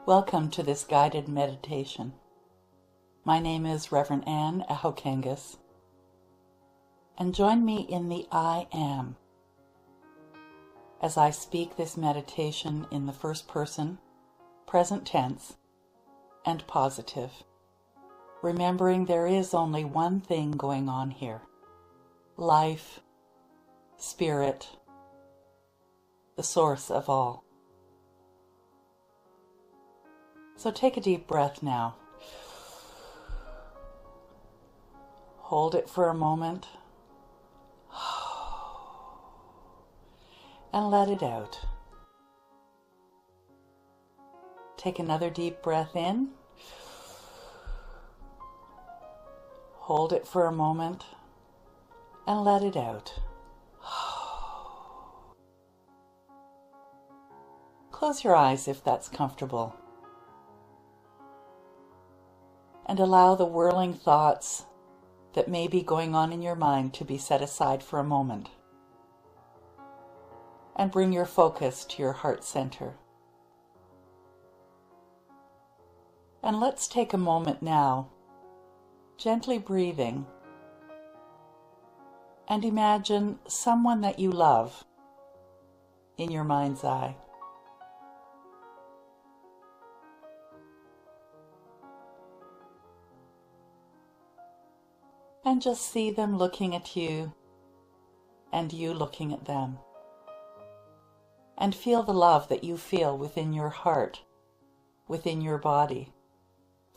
Welcome to this guided meditation. My name is Reverend Anne Ahokangas, and join me in the I Am as I speak this meditation in the first person, present tense, and positive, remembering there is only one thing going on here: life, spirit, the source of all. So take a deep breath now. Hold it for a moment and let it out. Take another deep breath in. Hold it for a moment and let it out. Close your eyes if that's comfortable, and allow the whirling thoughts that may be going on in your mind to be set aside for a moment, and bring your focus to your heart center. And let's take a moment now, gently breathing, and imagine someone that you love in your mind's eye. And just see them looking at you and you looking at them. And feel the love that you feel within your heart, within your body,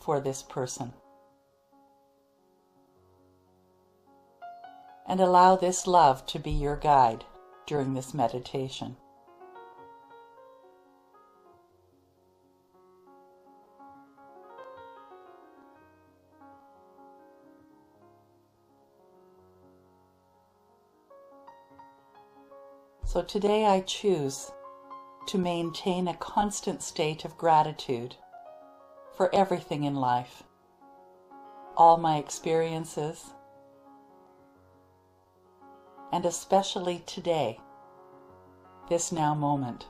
for this person. And allow this love to be your guide during this meditation. So today I choose to maintain a constant state of gratitude for everything in life, all my experiences, and especially today, this now moment.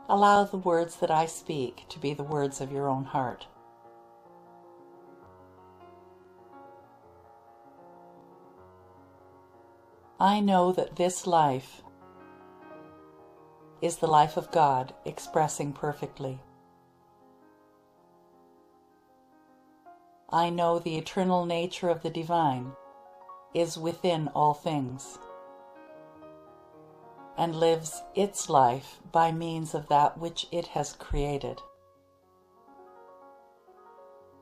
Allow the words that I speak to be the words of your own heart. I know that this life is the life of God expressing perfectly. I know the eternal nature of the divine is within all things, and lives its life by means of that which it has created.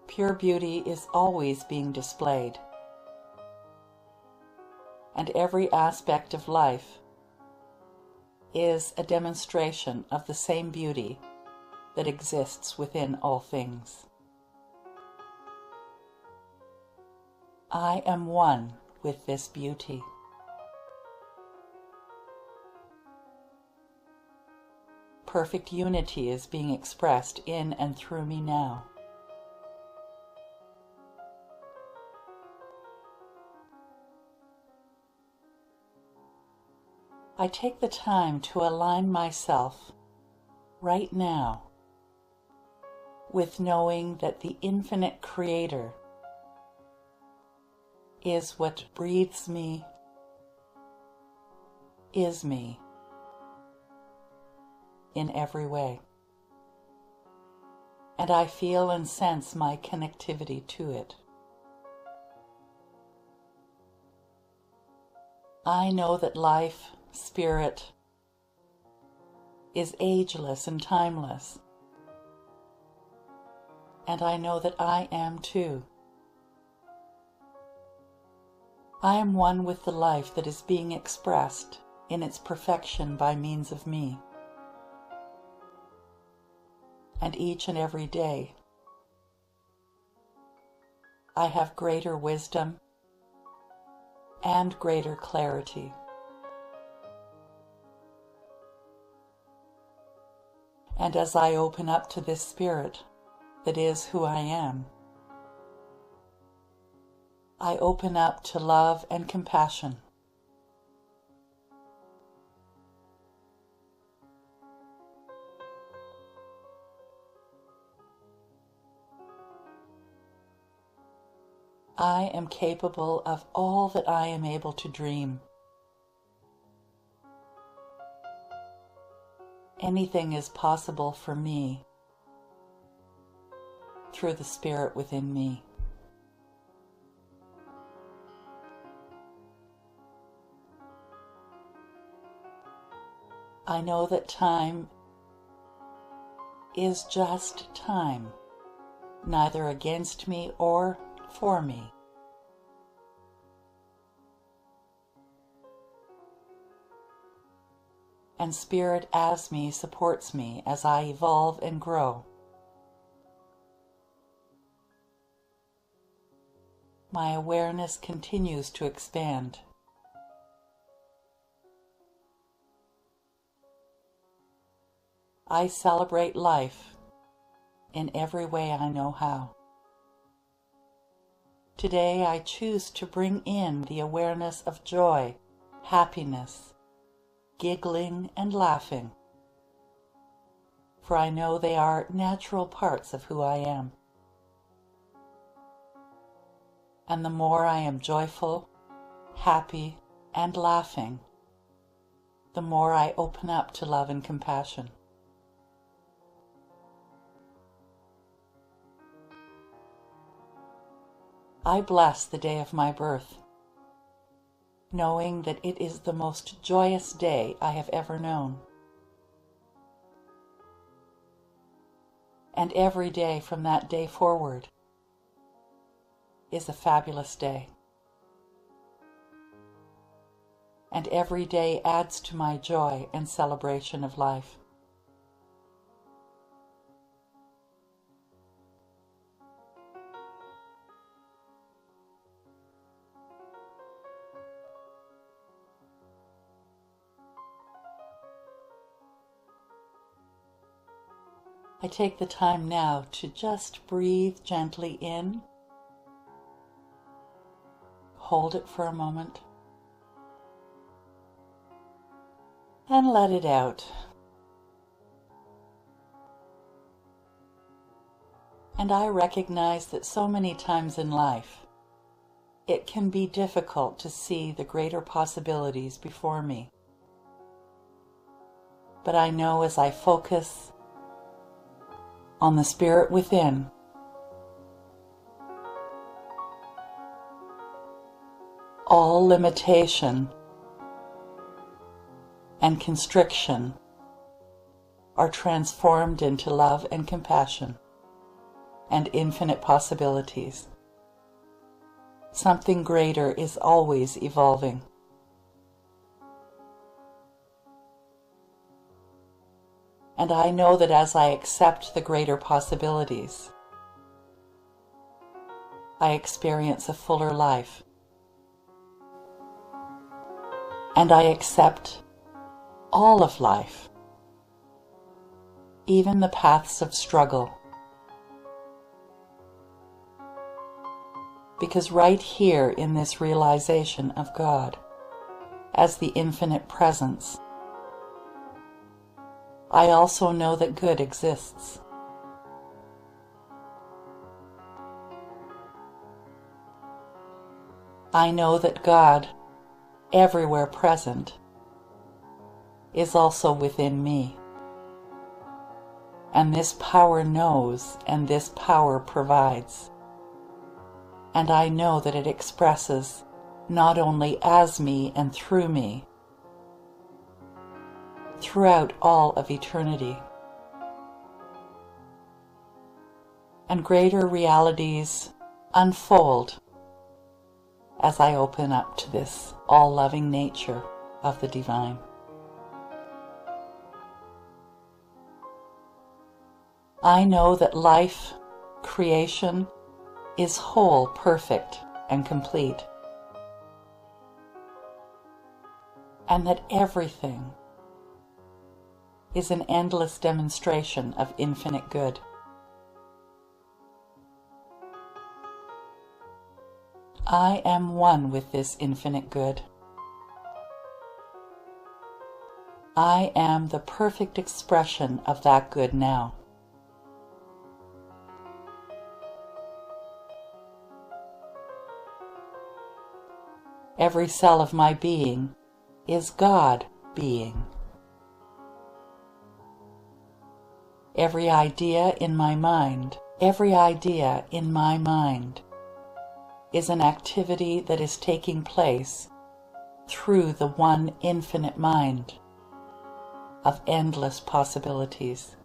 Pure beauty is always being displayed, and every aspect of life is a demonstration of the same beauty that exists within all things. I am one with this beauty. Perfect unity is being expressed in and through me now. I take the time to align myself right now with knowing that the infinite Creator is what breathes me, is me, in every way. And I feel and sense my connectivity to it. I know that life, spirit, is ageless and timeless. And I know that I am too. I am one with the life that is being expressed in its perfection by means of me. And each and every day, I have greater wisdom and greater clarity. And as I open up to this spirit that is who I am, I open up to love and compassion. I am capable of all that I am able to dream. Anything is possible for me through the Spirit within me. I know that time is just time, neither against me or for me. And Spirit as me supports me as I evolve and grow. My awareness continues to expand. I celebrate life in every way I know how. Today I choose to bring in the awareness of joy, happiness, giggling and laughing, for I know they are natural parts of who I am. And the more I am joyful, happy, and laughing, the more I open up to love and compassion. I bless the day of my birth, knowing that it is the most joyous day I have ever known. And every day from that day forward is a fabulous day. And every day adds to my joy and celebration of life. I take the time now to just breathe gently in, hold it for a moment, and let it out. And I recognize that so many times in life, it can be difficult to see the greater possibilities before me. But I know as I focus on the Spirit within, all limitation and constriction are transformed into love and compassion and infinite possibilities. Something greater is always evolving. And I know that as I accept the greater possibilities, I experience a fuller life. And I accept all of life, even the paths of struggle. Because right here in this realization of God as the infinite presence, I also know that good exists. I know that God, everywhere present, is also within me. And this power knows, and this power provides. And I know that it expresses not only as me and through me, throughout all of eternity. And greater realities unfold as I open up to this all-loving nature of the divine. I know that life, creation, is whole, perfect, and complete. And that everything is an endless demonstration of infinite good. I am one with this infinite good. I am the perfect expression of that good now. Every cell of my being is God being. Every idea in my mind is an activity that is taking place through the one infinite mind of endless possibilities.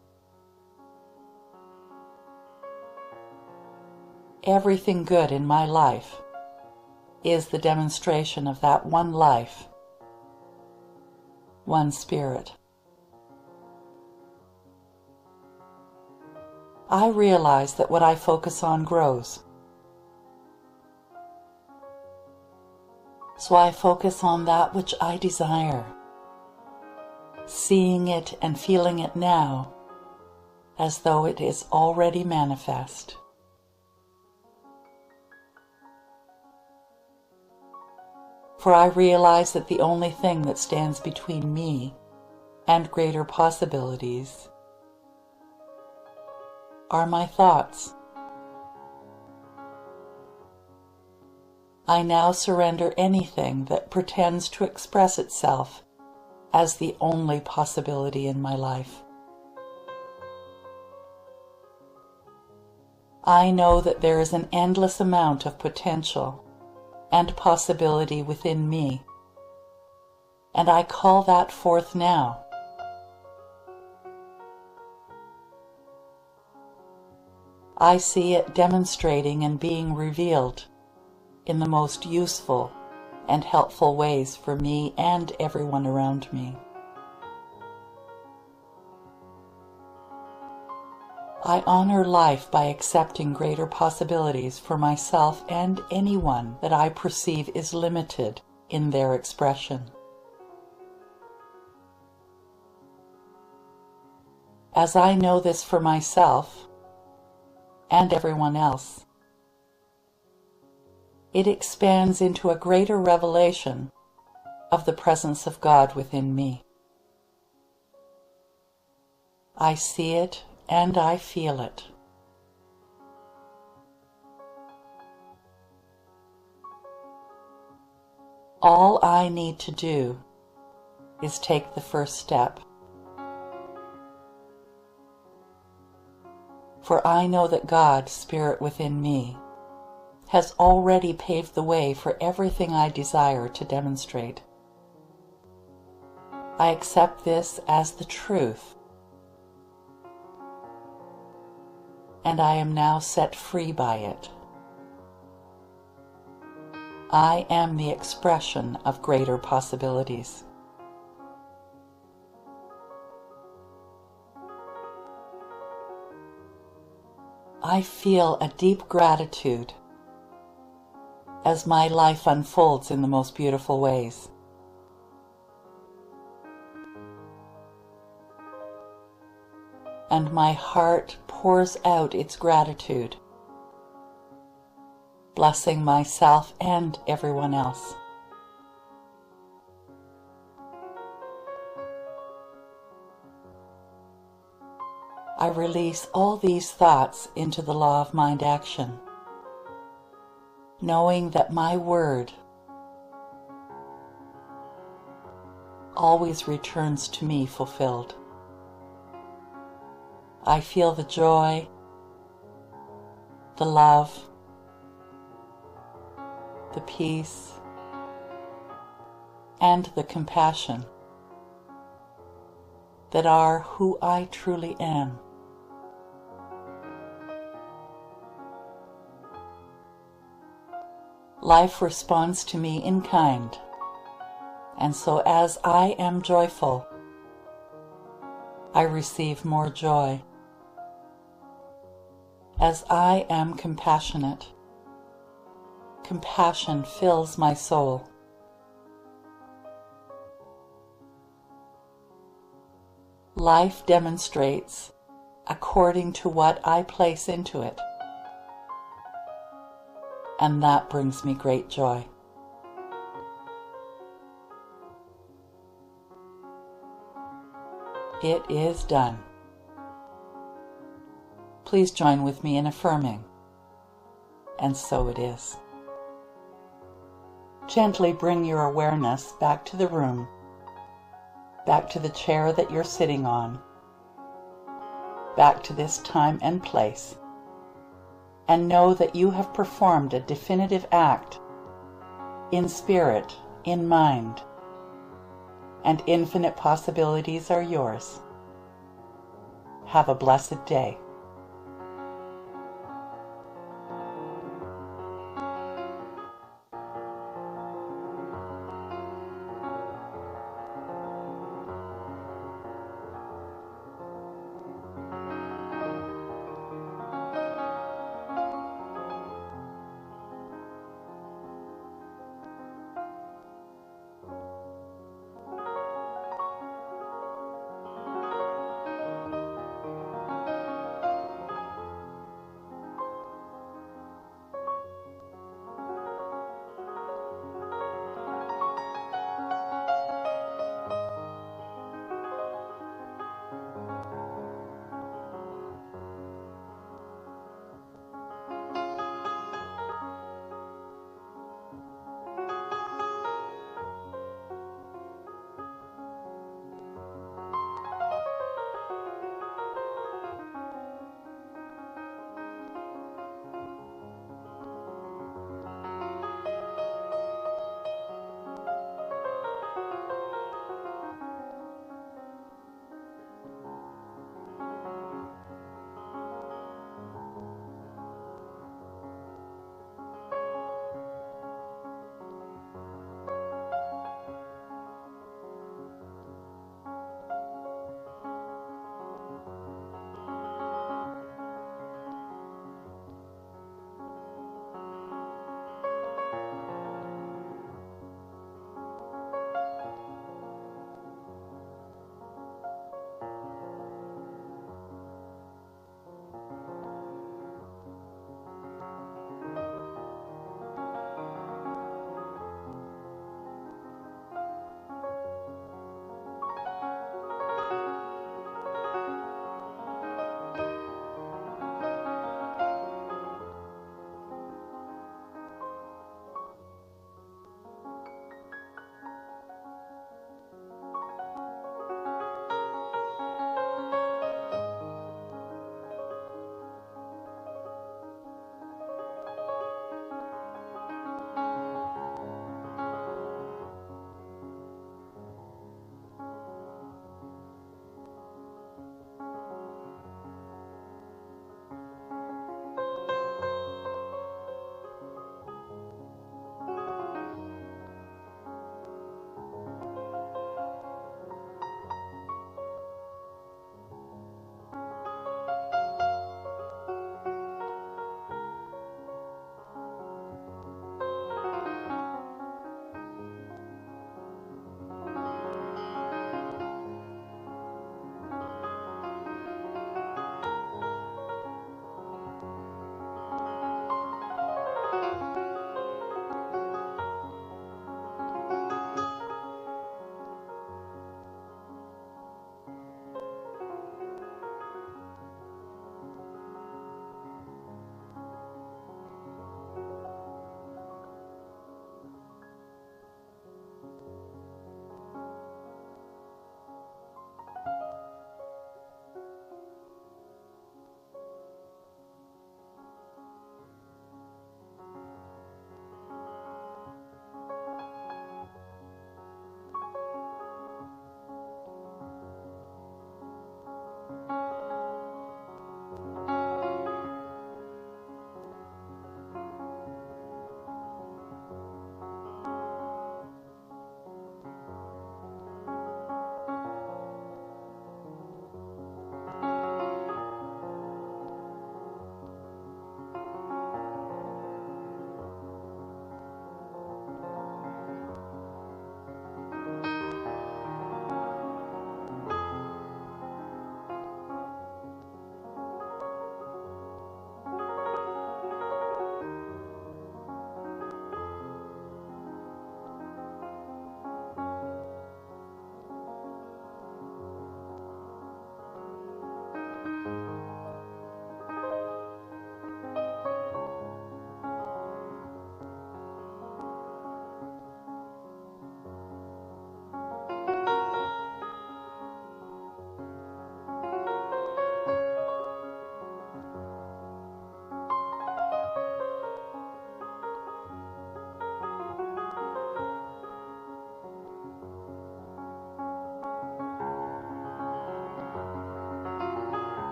Everything good in my life is the demonstration of that one life, one spirit. I realize that what I focus on grows. So I focus on that which I desire, seeing it and feeling it now as though it is already manifest. For I realize that the only thing that stands between me and greater possibilities are my thoughts. I now surrender anything that pretends to express itself as the only possibility in my life. I know that there is an endless amount of potential and possibility within me, and I call that forth now. I see it demonstrating and being revealed in the most useful and helpful ways for me and everyone around me. I honor life by accepting greater possibilities for myself and anyone that I perceive is limited in their expression. As I know this for myself and everyone else, it expands into a greater revelation of the presence of God within me. I see it and I feel it. All I need to do is take the first step. For I know that God, Spirit within me, has already paved the way for everything I desire to demonstrate. I accept this as the truth, and I am now set free by it. I am the expression of greater possibilities. I feel a deep gratitude as my life unfolds in the most beautiful ways. And my heart pours out its gratitude, blessing myself and everyone else. I release all these thoughts into the law of mind action, knowing that my word always returns to me fulfilled. I feel the joy, the love, the peace, and the compassion that are who I truly am. Life responds to me in kind, and so as I am joyful, I receive more joy. As I am compassionate, compassion fills my soul. Life demonstrates according to what I place into it. and that brings me great joy. It is done. Please join with me in affirming, and so it is. Gently bring your awareness back to the room, back to the chair that you're sitting on, back to this time and place, and know that you have performed a definitive act in spirit, in mind, and infinite possibilities are yours. Have a blessed day.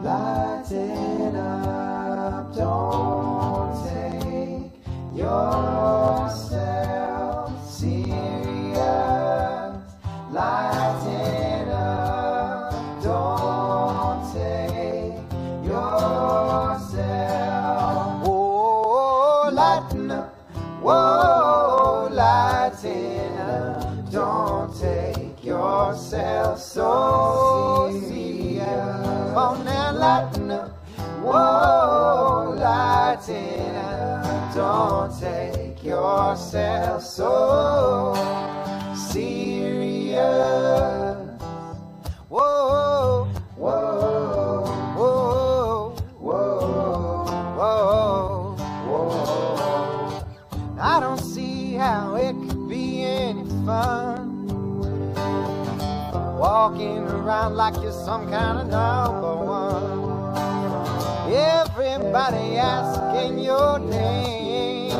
lighten up, don't take yourself serious. Lighten up, don't take yourself. Oh, lighten up, whoa, lighten up, don't take yourself so serious. Come on now, lighten up, whoa, lighten up, don't take yourself so serious. Whoa, whoa, whoa, whoa, whoa, whoa. I don't see how it could be any fun walking around like you're some kind of number one. Everybody asking your name,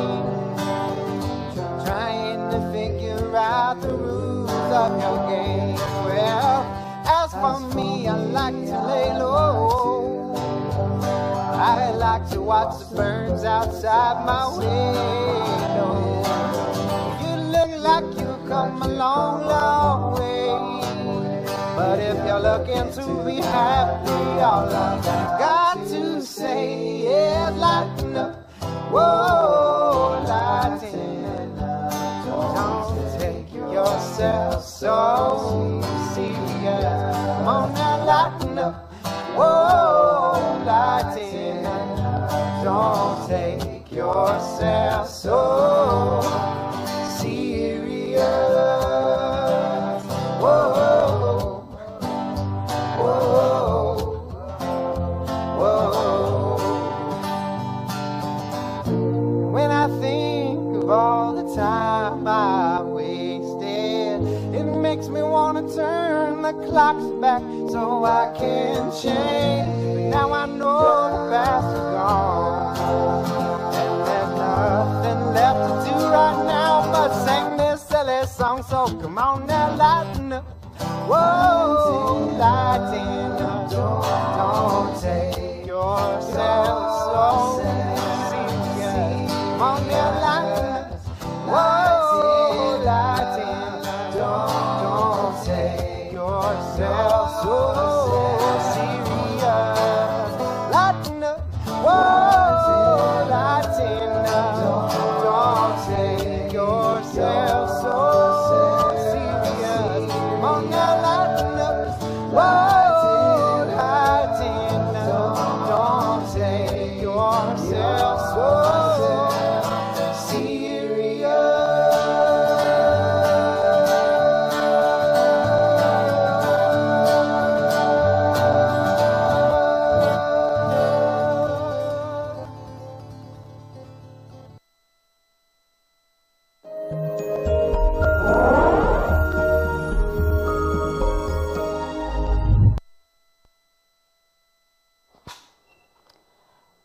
trying to figure out the rules of your game. Well, as for me, I like to lay low. I like to watch the birds outside my window. You look like you've come a long, long way, but if you're looking to be happy, all I've got to say is lighten up, whoa, lighten up, don't take yourself so serious. Come on now, lighten up, whoa, lighten up, don't take yourself so serious. Whoa. When I think of all the time I wasted, it makes me want to turn the clocks back so I can change. But now I know the past is gone, and there's nothing left to do right now but sing this silly song. So come on now, lighten up, whoa, lighten up, don't take yourself so serious. Come on now, lighten up, whoa, lighten up, don't take yourself so serious. Lighten up, whoa, lighten up, don't take yourself so serious. Come on now, lighten up, whoa, lighten up, don't take yourself so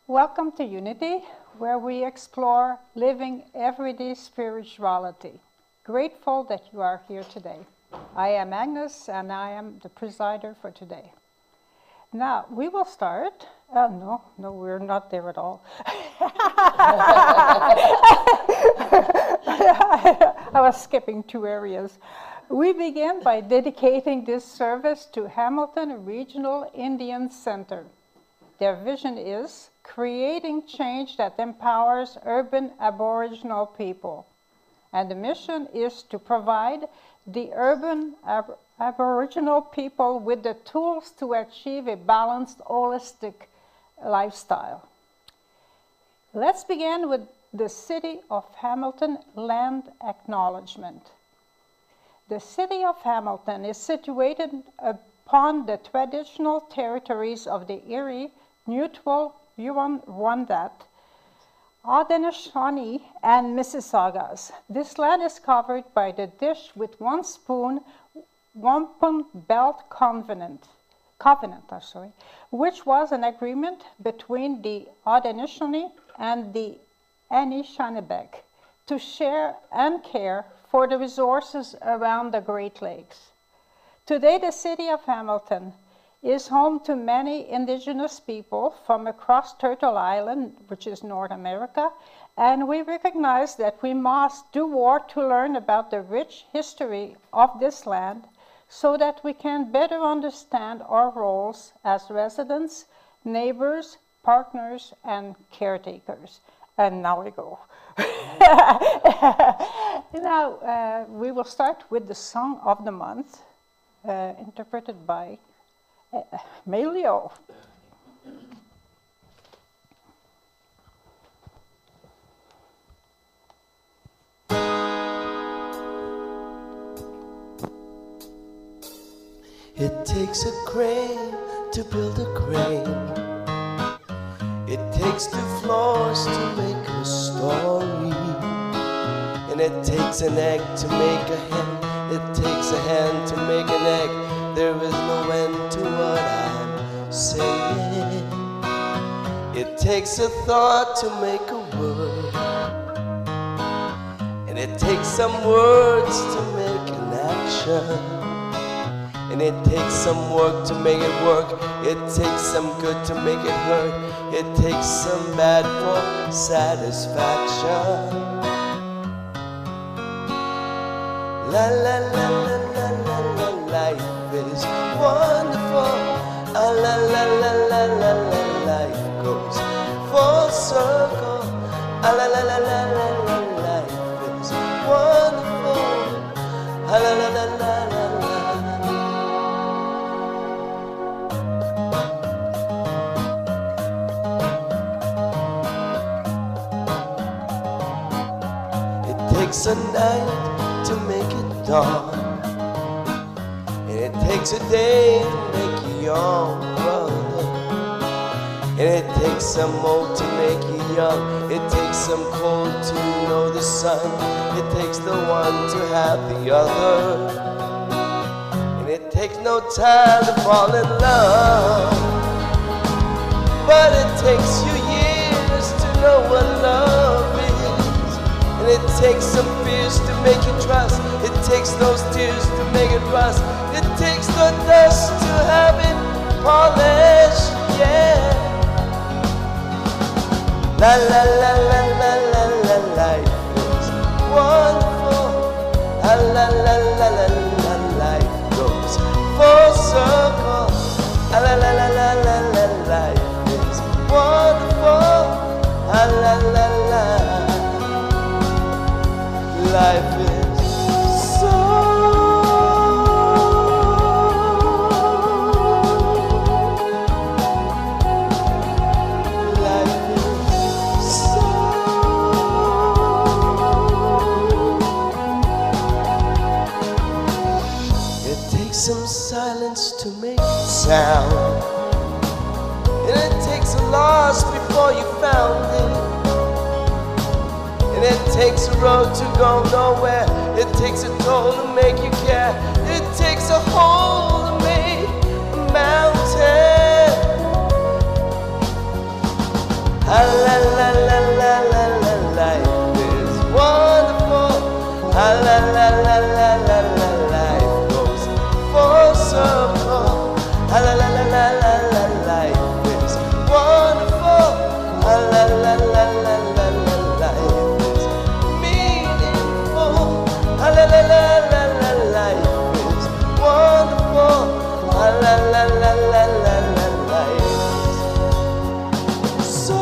Welcome to Unity, where we explore living everyday spirituality. Grateful that you are here today. I am Agnes, and I am the presider for today. Now, we will start. No, we're not there at all. I was skipping 2 areas. We begin by dedicating this service to Hamilton Regional Indian Center. Their vision is creating change that empowers urban Aboriginal people. And the mission is to provide the urban Aboriginal people with the tools to achieve a balanced, holistic lifestyle. Let's begin with the City of Hamilton land acknowledgement. The City of Hamilton is situated upon the traditional territories of the Erie, Neutral, Huron-Wendat, Haudenosaunee, and Mississaugas. This land is covered by the Dish with One Spoon Wampum Belt Covenant, which was an agreement between the Haudenosaunee and the Anishinaabe to share and care for the resources around the Great Lakes. Today, the City of Hamilton is home to many indigenous people from across Turtle Island, which is North America, and we recognize that we must do more to learn about the rich history of this land so that we can better understand our roles as residents, neighbors, partners, and caretakers. And now we go. Now, we will start with the Song of the Month, interpreted by Melio. It takes a crane to build a crane. It takes 2 floors to make a story. And it takes an egg to make a hen. It takes a hen to make an egg. There is no end to what I'm saying. It takes a thought to make a word. And it takes some words to make an action. And it takes some work to make it work. It takes some good to make it hurt. It takes some bad for satisfaction. La la la la la la la, life is wonderful. Ah, la la la la la la, life goes full circle. Ah, la la la la la la, life is wonderful. Ah, la la la la la la. It takes a night to make it dawn, and it takes a day to make you young, brother. And it takes some old to make you young. It takes some cold to know the sun. It takes the one to have the other. And it takes no time to fall in love, but it takes you years to know what love is. And it takes some fears to make you trust. It takes those tears to make it rust. It takes the dust to have it polished, yeah. La la la la la la la, life is wonderful. La la la la la la, life goes full circle. La la la la la la la, life is wonderful. La la la la. Life is so life is so it takes some silence to make sound, and it takes a loss before you found it. And it takes a road to go nowhere. It takes a toll to make you care. It takes a hole to make a mountain. Ah, la la la la la la, life is wonderful. Ah, la la la la la la, life goes full circle. Ah, la la la la la la, life is wonderful. Ah, la la la la la la, life. La la la la la, life is wonderful. La la la la la la, life is so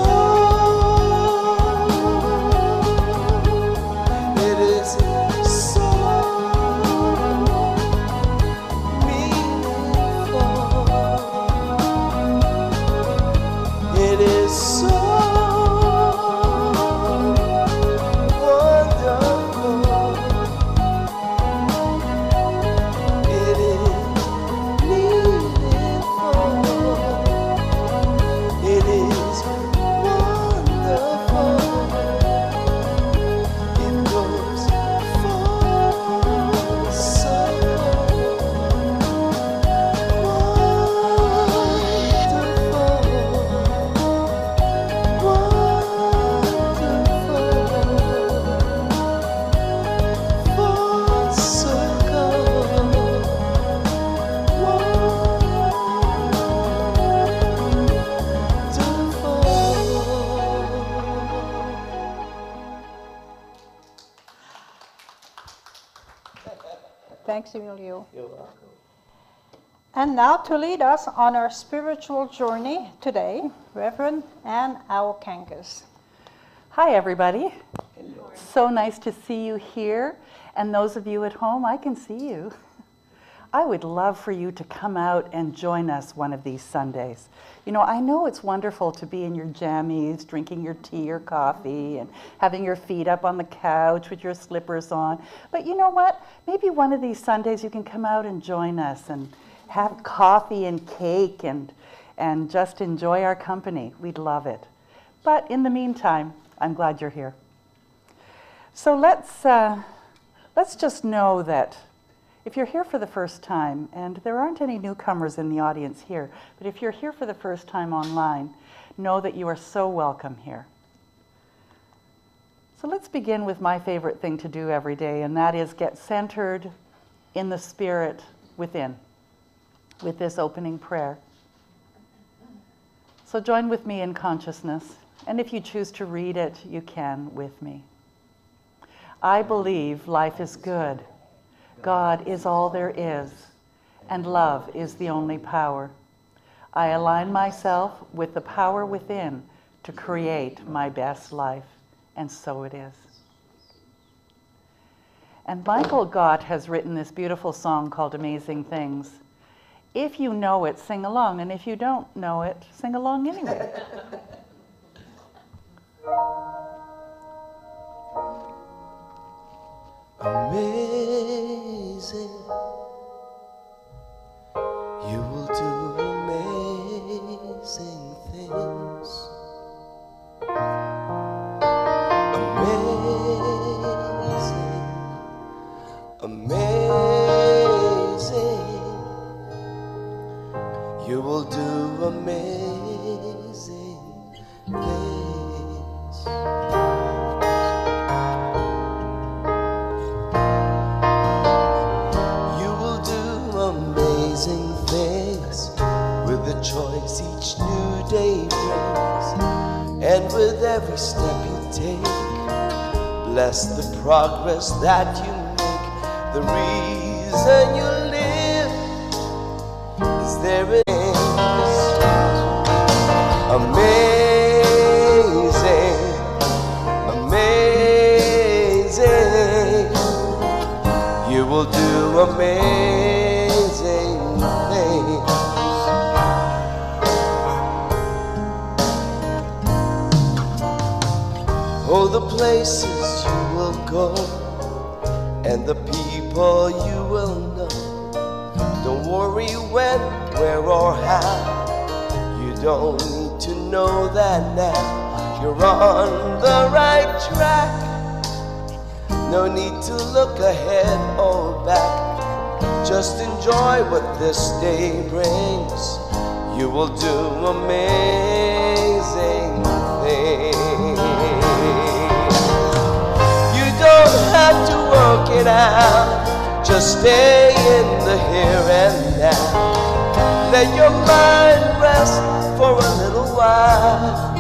Thanks, Emilio. You're welcome. And now to lead us on our spiritual journey today, Reverend Ann Ahokangas. Hi, everybody. So nice to see you here. And those of you at home, I can see you. I would love for you to come out and join us one of these Sundays. You know, I know it's wonderful to be in your jammies, drinking your tea or coffee, and having your feet up on the couch with your slippers on. But you know what? Maybe one of these Sundays you can come out and join us and have coffee and cake and just enjoy our company. We'd love it. But in the meantime, I'm glad you're here. So let's just know that if you're here for the first time, and there aren't any newcomers in the audience here, but if you're here for the first time online, know that you are so welcome here. So let's begin with my favorite thing to do every day, and that is get centered in the spirit within with this opening prayer. So join with me in consciousness, and if you choose to read it, you can with me. I believe life is good. God is all there is, and love is the only power. I align myself with the power within to create my best life, and so it is. And Michael Gott has written this beautiful song called Amazing Things. If you know it, sing along, and if you don't know it, sing along anyway. Amazing, you will do amazing things. Amazing, amazing, you will do amazing things. Amazing things with the choice each new day brings, and with every step you take, bless the progress that you make. The reason you live is there it is. Amazing, amazing, you will do amazing. Oh, the places you will go and the people you will know. Don't worry when, where, or how. You don't need to know that now. You're on the right track. No need to look ahead or back. Just enjoy what this day brings. You will do amazing things. You don't have to work it out. Just stay in the here and now. Let your mind rest for a little while.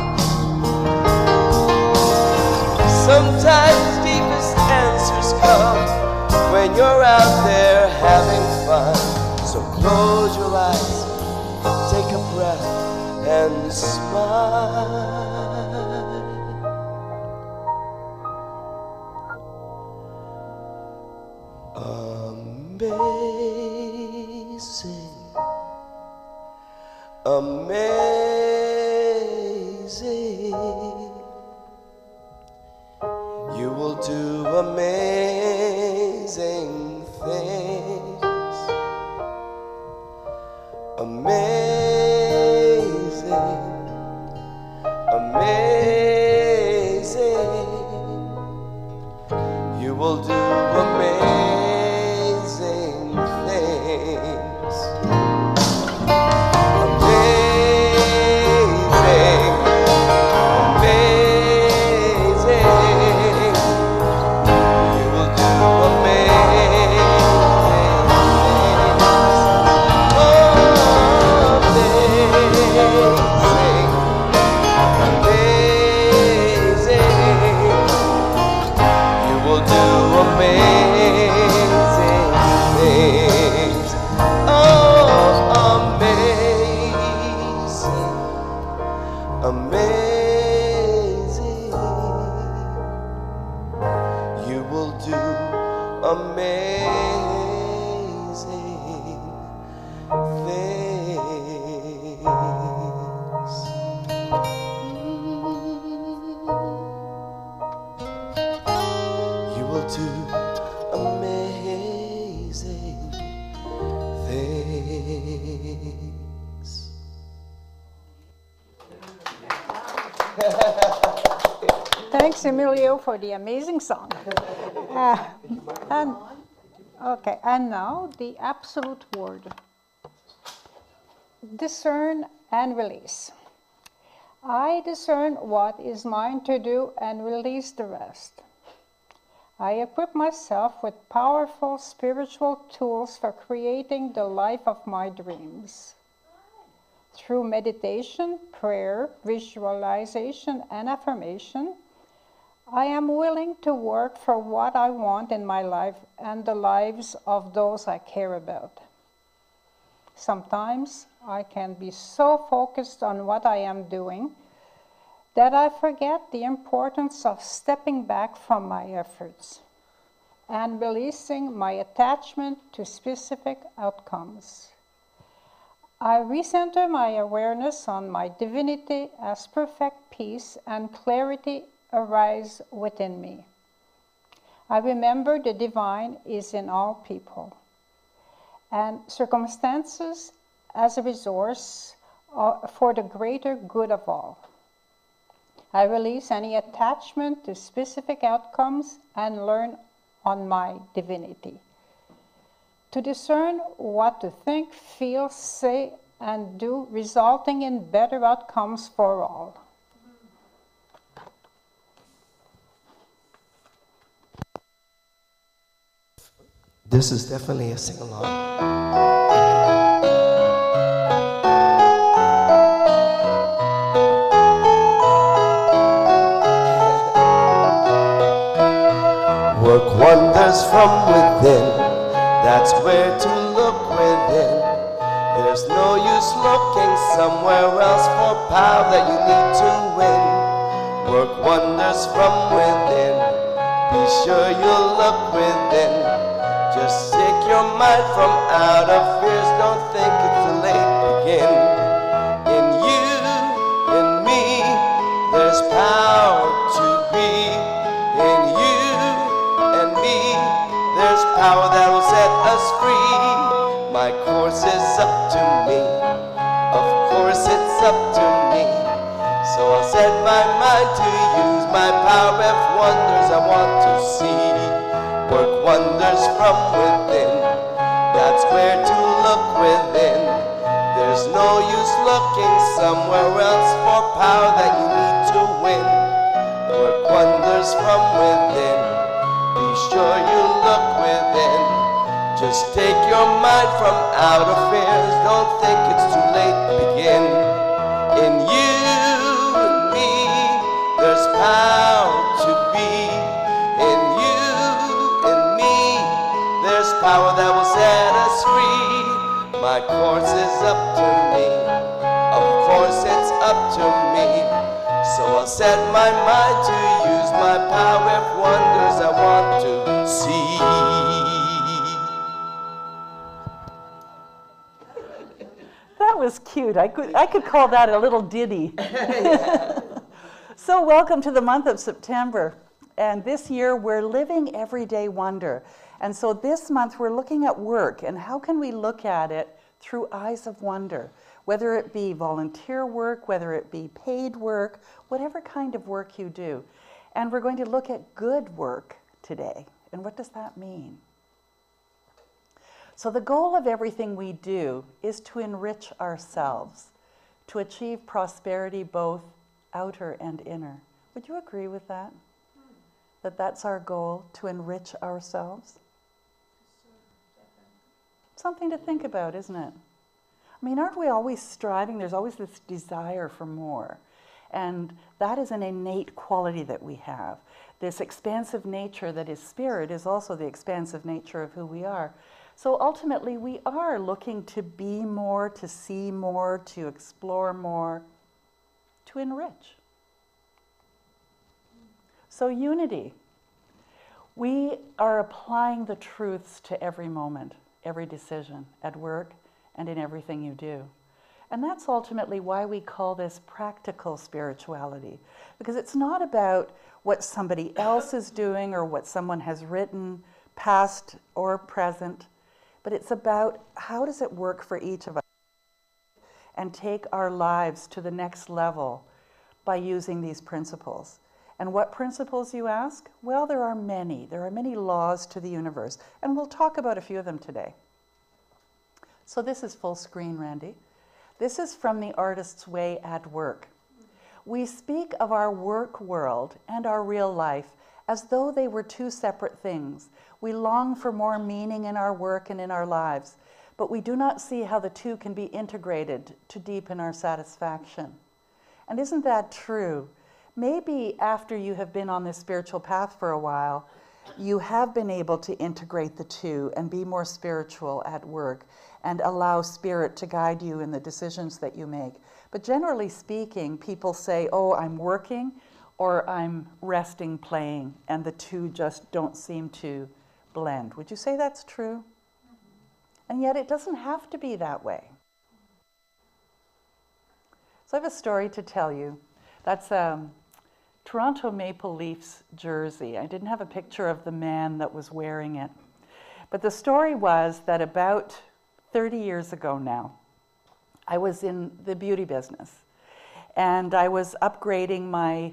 Sometimes deepest answers come when you're out there having fun. So close your eyes, take a breath, and smile. Amazing, amazing, you will do amazing things. Amazing, amazing, you will do amazing things. Amazing, amazing, you will do amazing things. Oh, amazing, amazing, you will do amazing things. do amazing things. You will do amazing things. Thanks, Emilio, for the amazing song. And now the absolute word. Discern and release. I discern what is mine to do and release the rest. I equip myself with powerful spiritual tools for creating the life of my dreams. Through meditation, prayer, visualization, and affirmation, I am willing to work for what I want in my life and the lives of those I care about. Sometimes I can be so focused on what I am doing that I forget the importance of stepping back from my efforts and releasing my attachment to specific outcomes. I recenter my awareness on my divinity as perfect peace and clarity arise within me. I remember the divine is in all people, and circumstances as a resource for the greater good of all. I release any attachment to specific outcomes and learn on my divinity. To discern what to think, feel, say, and do, resulting in better outcomes for all. This is definitely a sing-along. Work wonders from within. That's where to look within. There's no use looking somewhere else for power that you need to win. Work wonders from within. Be sure you look within. Just take your mind from out of fears. Don't think it's too late to begin. In you, in me, there's power to be. In you and me, there's power that will set us free. My course is up to me. Of course it's up to me. So I'll set my mind to use my power of wonders I want to see. Work wonders from within. That's where to look within. There's no use looking somewhere else for power that you need to win. Work wonders from within. Be sure you look within. Just take your mind from out of fears. Don't think it's too late to begin. In you and me, there's power to be. In you and me, there's power that will set us free. My course is up to me. Of course it's up to me. So I'll set my mind to use my power of wonders I want to see. That was cute. I could call that a little ditty. So welcome to the month of September. And this year we're living everyday wonder. And so this month we're looking at work and how can we look at it through eyes of wonder, whether it be volunteer work, whether it be paid work, whatever kind of work you do. And we're going to look at good work today. And what does that mean? So the goal of everything we do is to enrich ourselves, to achieve prosperity both outer and inner. Would you agree with that? That that's our goal, to enrich ourselves? Something to think about, isn't it? I mean, aren't we always striving? There's always this desire for more. And that is an innate quality that we have. This expansive nature that is spirit is also the expansive nature of who we are. So ultimately, we are looking to be more, to see more, to explore more, to enrich. So unity. We are applying the truths to every moment, every decision, at work and in everything you do. And that's ultimately why we call this practical spirituality, because it's not about what somebody else is doing or what someone has written, past or present, but it's about how does it work for each of us and take our lives to the next level by using these principles. And what principles, you ask? Well, there are many. There are many laws to the universe, and we'll talk about a few of them today. So this is full screen, Randy. This is from The Artist's Way at Work. We speak of our work world and our real life as though they were two separate things. We long for more meaning in our work and in our lives, but we do not see how the two can be integrated to deepen our satisfaction. And isn't that true? Maybe after you have been on this spiritual path for a while, you have been able to integrate the two and be more spiritual at work and allow spirit to guide you in the decisions that you make. But generally speaking, people say, oh, I'm working or I'm resting, playing, and the two just don't seem to blend. Would you say that's true? And yet it doesn't have to be that way. So I have a story to tell you. That's Toronto Maple Leafs jersey. I didn't have a picture of the man that was wearing it. But the story was that about 30 years ago now, I was in the beauty business. And I was upgrading my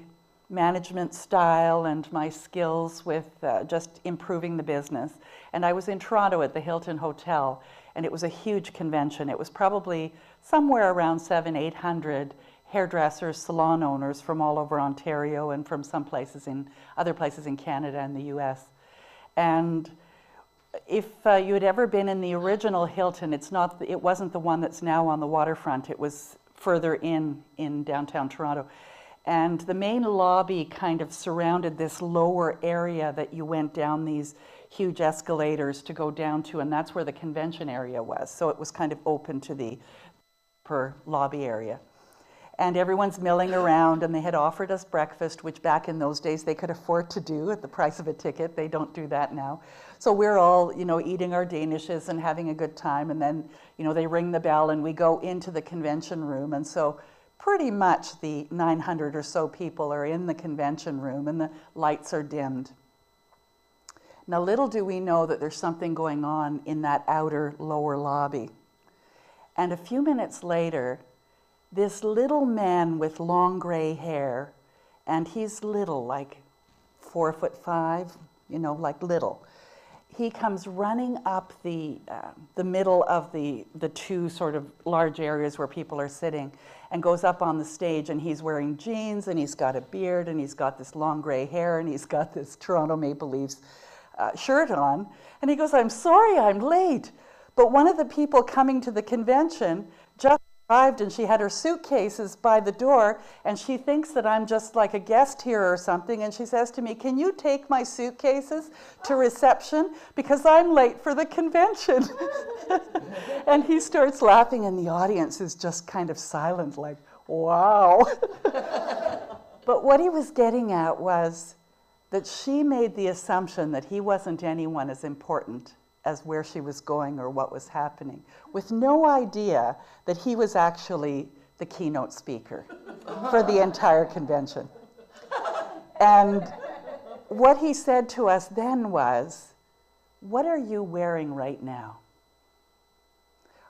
management style and my skills with just improving the business. And I was in Toronto at the Hilton Hotel, and it was a huge convention. It was probably somewhere around 700-800 hairdressers, salon owners from all over Ontario and from some places in other places in Canada and the US. And if you had ever been in the original Hilton, it wasn't the one that's now on the waterfront. It was further in downtown Toronto. And the main lobby kind of surrounded this lower area that you went down these huge escalators to go down to, and that's where the convention area was. So it was kind of open to the upper lobby area. And everyone's milling around, and they had offered us breakfast, which back in those days they could afford to do at the price of a ticket. They don't do that now. So we're all, eating our Danishes and having a good time, and then, they ring the bell and we go into the convention room. And so pretty much the 900 or so people are in the convention room and the lights are dimmed. Now, little do we know that there's something going on in that outer lower lobby. And a few minutes later, this little man with long gray hair, and he's little, like 4'5", like little. He comes running up the middle of the two sort of large areas where people are sitting, and goes up on the stage, and he's wearing jeans, and he's got a beard, and he's got this long gray hair, and he's got this Toronto Maple Leafs shirt on. And he goes, "I'm sorry I'm late, but one of the people coming to the convention just arrived, and she had her suitcases by the door, and she thinks that I'm just like a guest here or something, and she says to me, 'Can you take my suitcases to reception, because I'm late for the convention?'" And he starts laughing, and the audience is just kind of silent, like, wow. But what he was getting at was that she made the assumption that he wasn't anyone as important as where she was going or what was happening, with no idea that he was actually the keynote speaker for the entire convention. And what he said to us then was, "What are you wearing right now?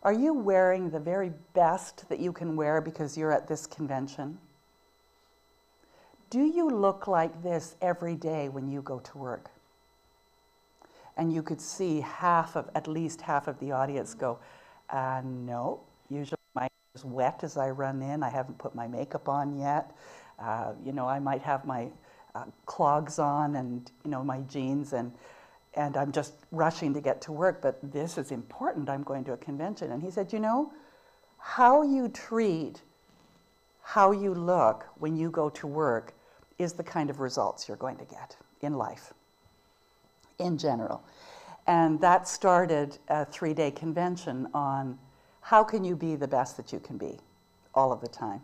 Are you wearing the very best that you can wear because you're at this convention? Do you look like this every day when you go to work?" And you could see at least half of the audience go, "No, usually my hair is wet as I run in. I haven't put my makeup on yet. I might have my clogs on and, my jeans, and I'm just rushing to get to work, but this is important. I'm going to a convention." And he said, how you treat how you look when you go to work is the kind of results you're going to get in life, in general. And that started a 3-day convention on how can you be the best that you can be all of the time.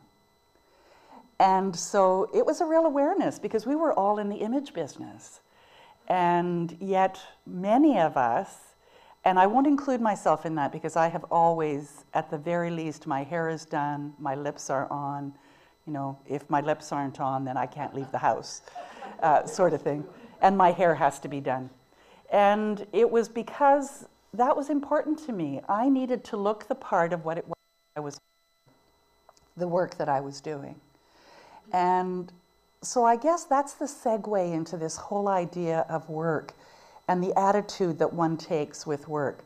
And so it was a real awareness, because we were all in the image business. And yet many of us, and I won't include myself in that because I have always, at the very least, my hair is done, my lips are on. You know, if my lips aren't on, then I can't leave the house, sort of thing. And my hair has to be done. And it was because that was important to me. I needed to look the part of what it was, the work that I was doing. And so I guess that's the segue into this whole idea of work and the attitude that one takes with work.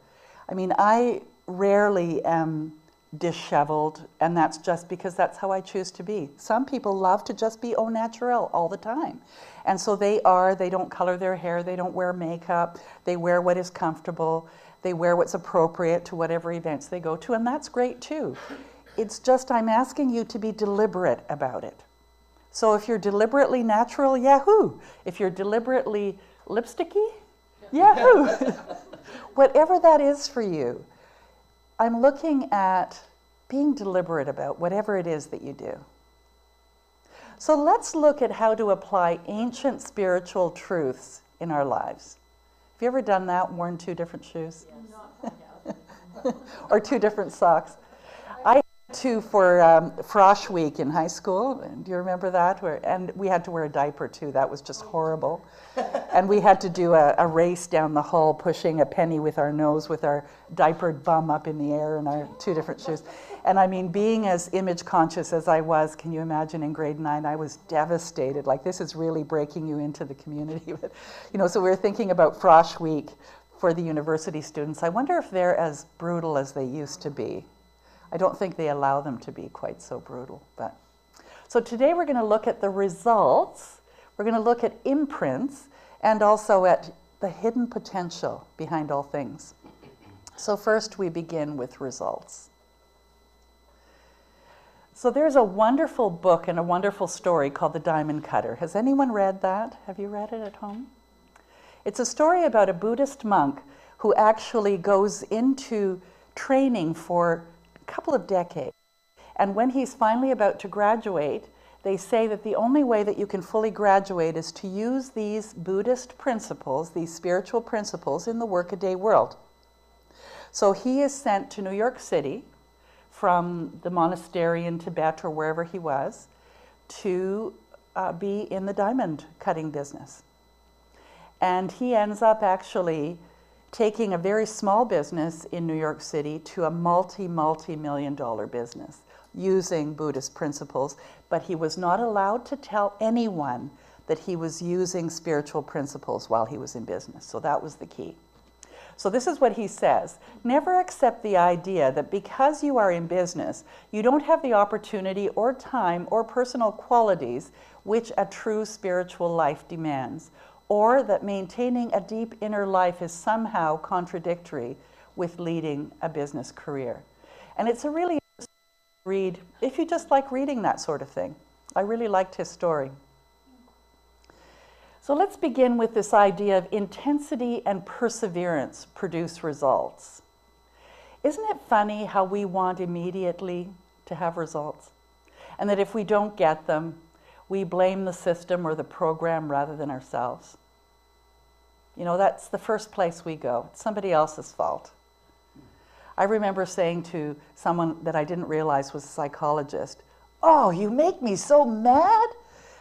I mean, I rarely am disheveled, and that's just because that's how I choose to be. Some people love to just be au naturel all the time. And so they don't color their hair, they don't wear makeup, they wear what is comfortable, they wear what's appropriate to whatever events they go to, and that's great too. It's just I'm asking you to be deliberate about it. So if you're deliberately natural, yahoo! If you're deliberately lipsticky, yahoo! Whatever that is for you, I'm looking at being deliberate about whatever it is that you do. So let's look at how to apply ancient spiritual truths in our lives. Have you ever done that, worn 2 different shoes? Yes. Or 2 different socks? I had to for Frosh Week in high school. Do you remember that? And we had to wear a diaper too. That was just horrible. And we had to do a race down the hall, pushing a penny with our nose, with our diapered bum up in the air and our 2 different shoes. And I mean, being as image conscious as I was, can you imagine in grade 9, I was devastated. Like, this is really breaking you into the community. But, you know, so we were thinking about Frosh Week for the university students. I wonder if they're as brutal as they used to be. I don't think they allow them to be quite so brutal. But so today we're going to look at the results. We're going to look at imprints and also at the hidden potential behind all things. So first we begin with results. So there's a wonderful book and a wonderful story called The Diamond Cutter. Has anyone read that? Have you read it at home? It's a story about a Buddhist monk who actually goes into training for a couple of decades. And when he's finally about to graduate, they say that the only way that you can fully graduate is to use these Buddhist principles, these spiritual principles, in the workaday world. So he is sent to New York City from the monastery in Tibet or wherever he was to be in the diamond cutting business. And he ends up actually taking a very small business in New York City to a multi-million-dollar business using Buddhist principles, but he was not allowed to tell anyone that he was using spiritual principles while he was in business. So that was the key. So this is what he says: never accept the idea that because you are in business, you don't have the opportunity or time or personal qualities which a true spiritual life demands, or that maintaining a deep inner life is somehow contradictory with leading a business career. And it's a really interesting read if you just like reading that sort of thing. I really liked his story. So let's begin with this idea of intensity and perseverance produce results. Isn't it funny how we want immediately to have results? And that if we don't get them, we blame the system or the program rather than ourselves. You know, that's the first place we go. It's somebody else's fault. I remember saying to someone that I didn't realize was a psychologist, "Oh, you make me so mad,"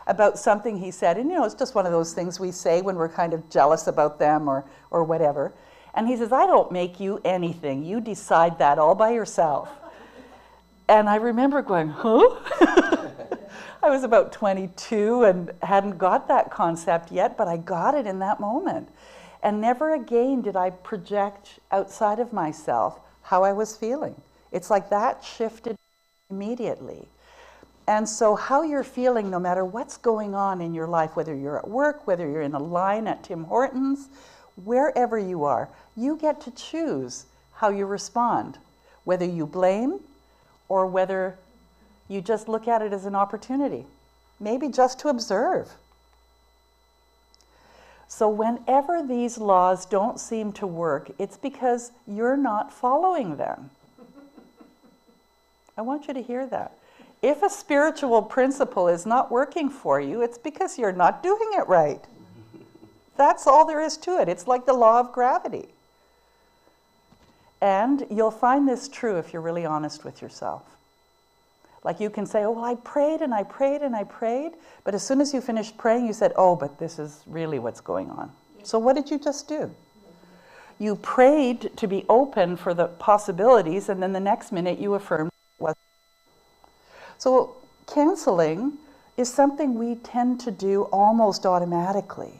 about something he said. And you know, it's just one of those things we say when we're kind of jealous about them or whatever. And he says, "I don't make you anything. You decide that all by yourself." And I remember going, huh? I was about 22 and hadn't got that concept yet, but I got it in that moment. And never again did I project outside of myself how I was feeling. It's like that shifted immediately. And so how you're feeling, no matter what's going on in your life, whether you're at work, whether you're in a line at Tim Hortons, wherever you are, you get to choose how you respond, whether you blame or whether you just look at it as an opportunity, maybe just to observe. So whenever these laws don't seem to work, it's because you're not following them. I want you to hear that. If a spiritual principle is not working for you, it's because you're not doing it right. That's all there is to it. It's like the law of gravity. And you'll find this true if you're really honest with yourself. Like you can say, oh, well, I prayed and I prayed and I prayed, but as soon as you finished praying, you said, oh, but this is really what's going on. So what did you just do? You prayed to be open for the possibilities, and then the next minute you affirmed it wasn't. So canceling is something we tend to do almost automatically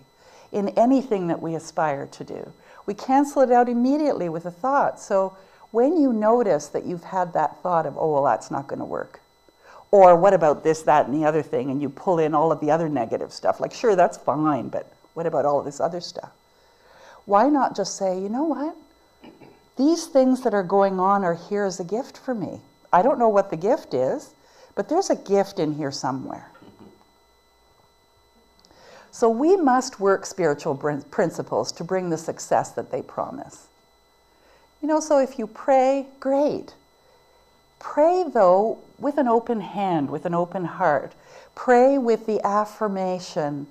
in anything that we aspire to do. We cancel it out immediately with a thought. So when you notice that you've had that thought of, oh, well, that's not going to work, or what about this, that, and the other thing, and you pull in all of the other negative stuff, like, sure, that's fine, but what about all of this other stuff? Why not just say, you know what? These things that are going on are here as a gift for me. I don't know what the gift is, but there's a gift in here somewhere. So we must work spiritual principles to bring the success that they promise. You know, so if you pray, great. Pray, though, with an open hand, with an open heart. Pray with the affirmation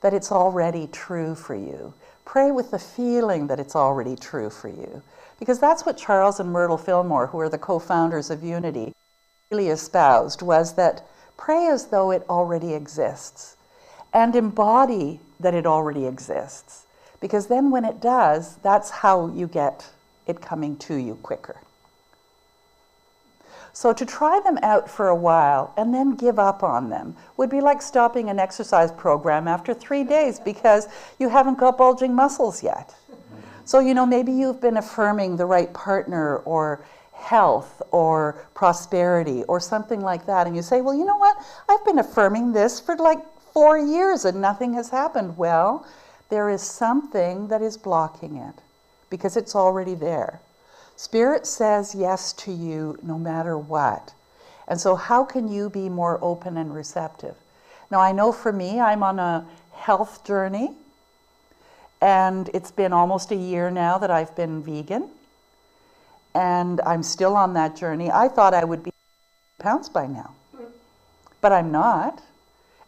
that it's already true for you. Pray with the feeling that it's already true for you. Because that's what Charles and Myrtle Fillmore, who are the co-founders of Unity, really espoused, was that pray as though it already exists. And embody that it already exists. Because then when it does, that's how you get it coming to you quicker. So to try them out for a while and then give up on them would be like stopping an exercise program after 3 days because you haven't got bulging muscles yet. So, you know, maybe you've been affirming the right partner or health or prosperity or something like that, and you say, well, you know what? I've been affirming this for like 4 years and nothing has happened. Well, there is something that is blocking it because it's already there. Spirit says yes to you no matter what. And so how can you be more open and receptive? Now, I know for me, I'm on a health journey, and it's been almost a year now that I've been vegan, and I'm still on that journey. I thought I would be pounds by now, but I'm not.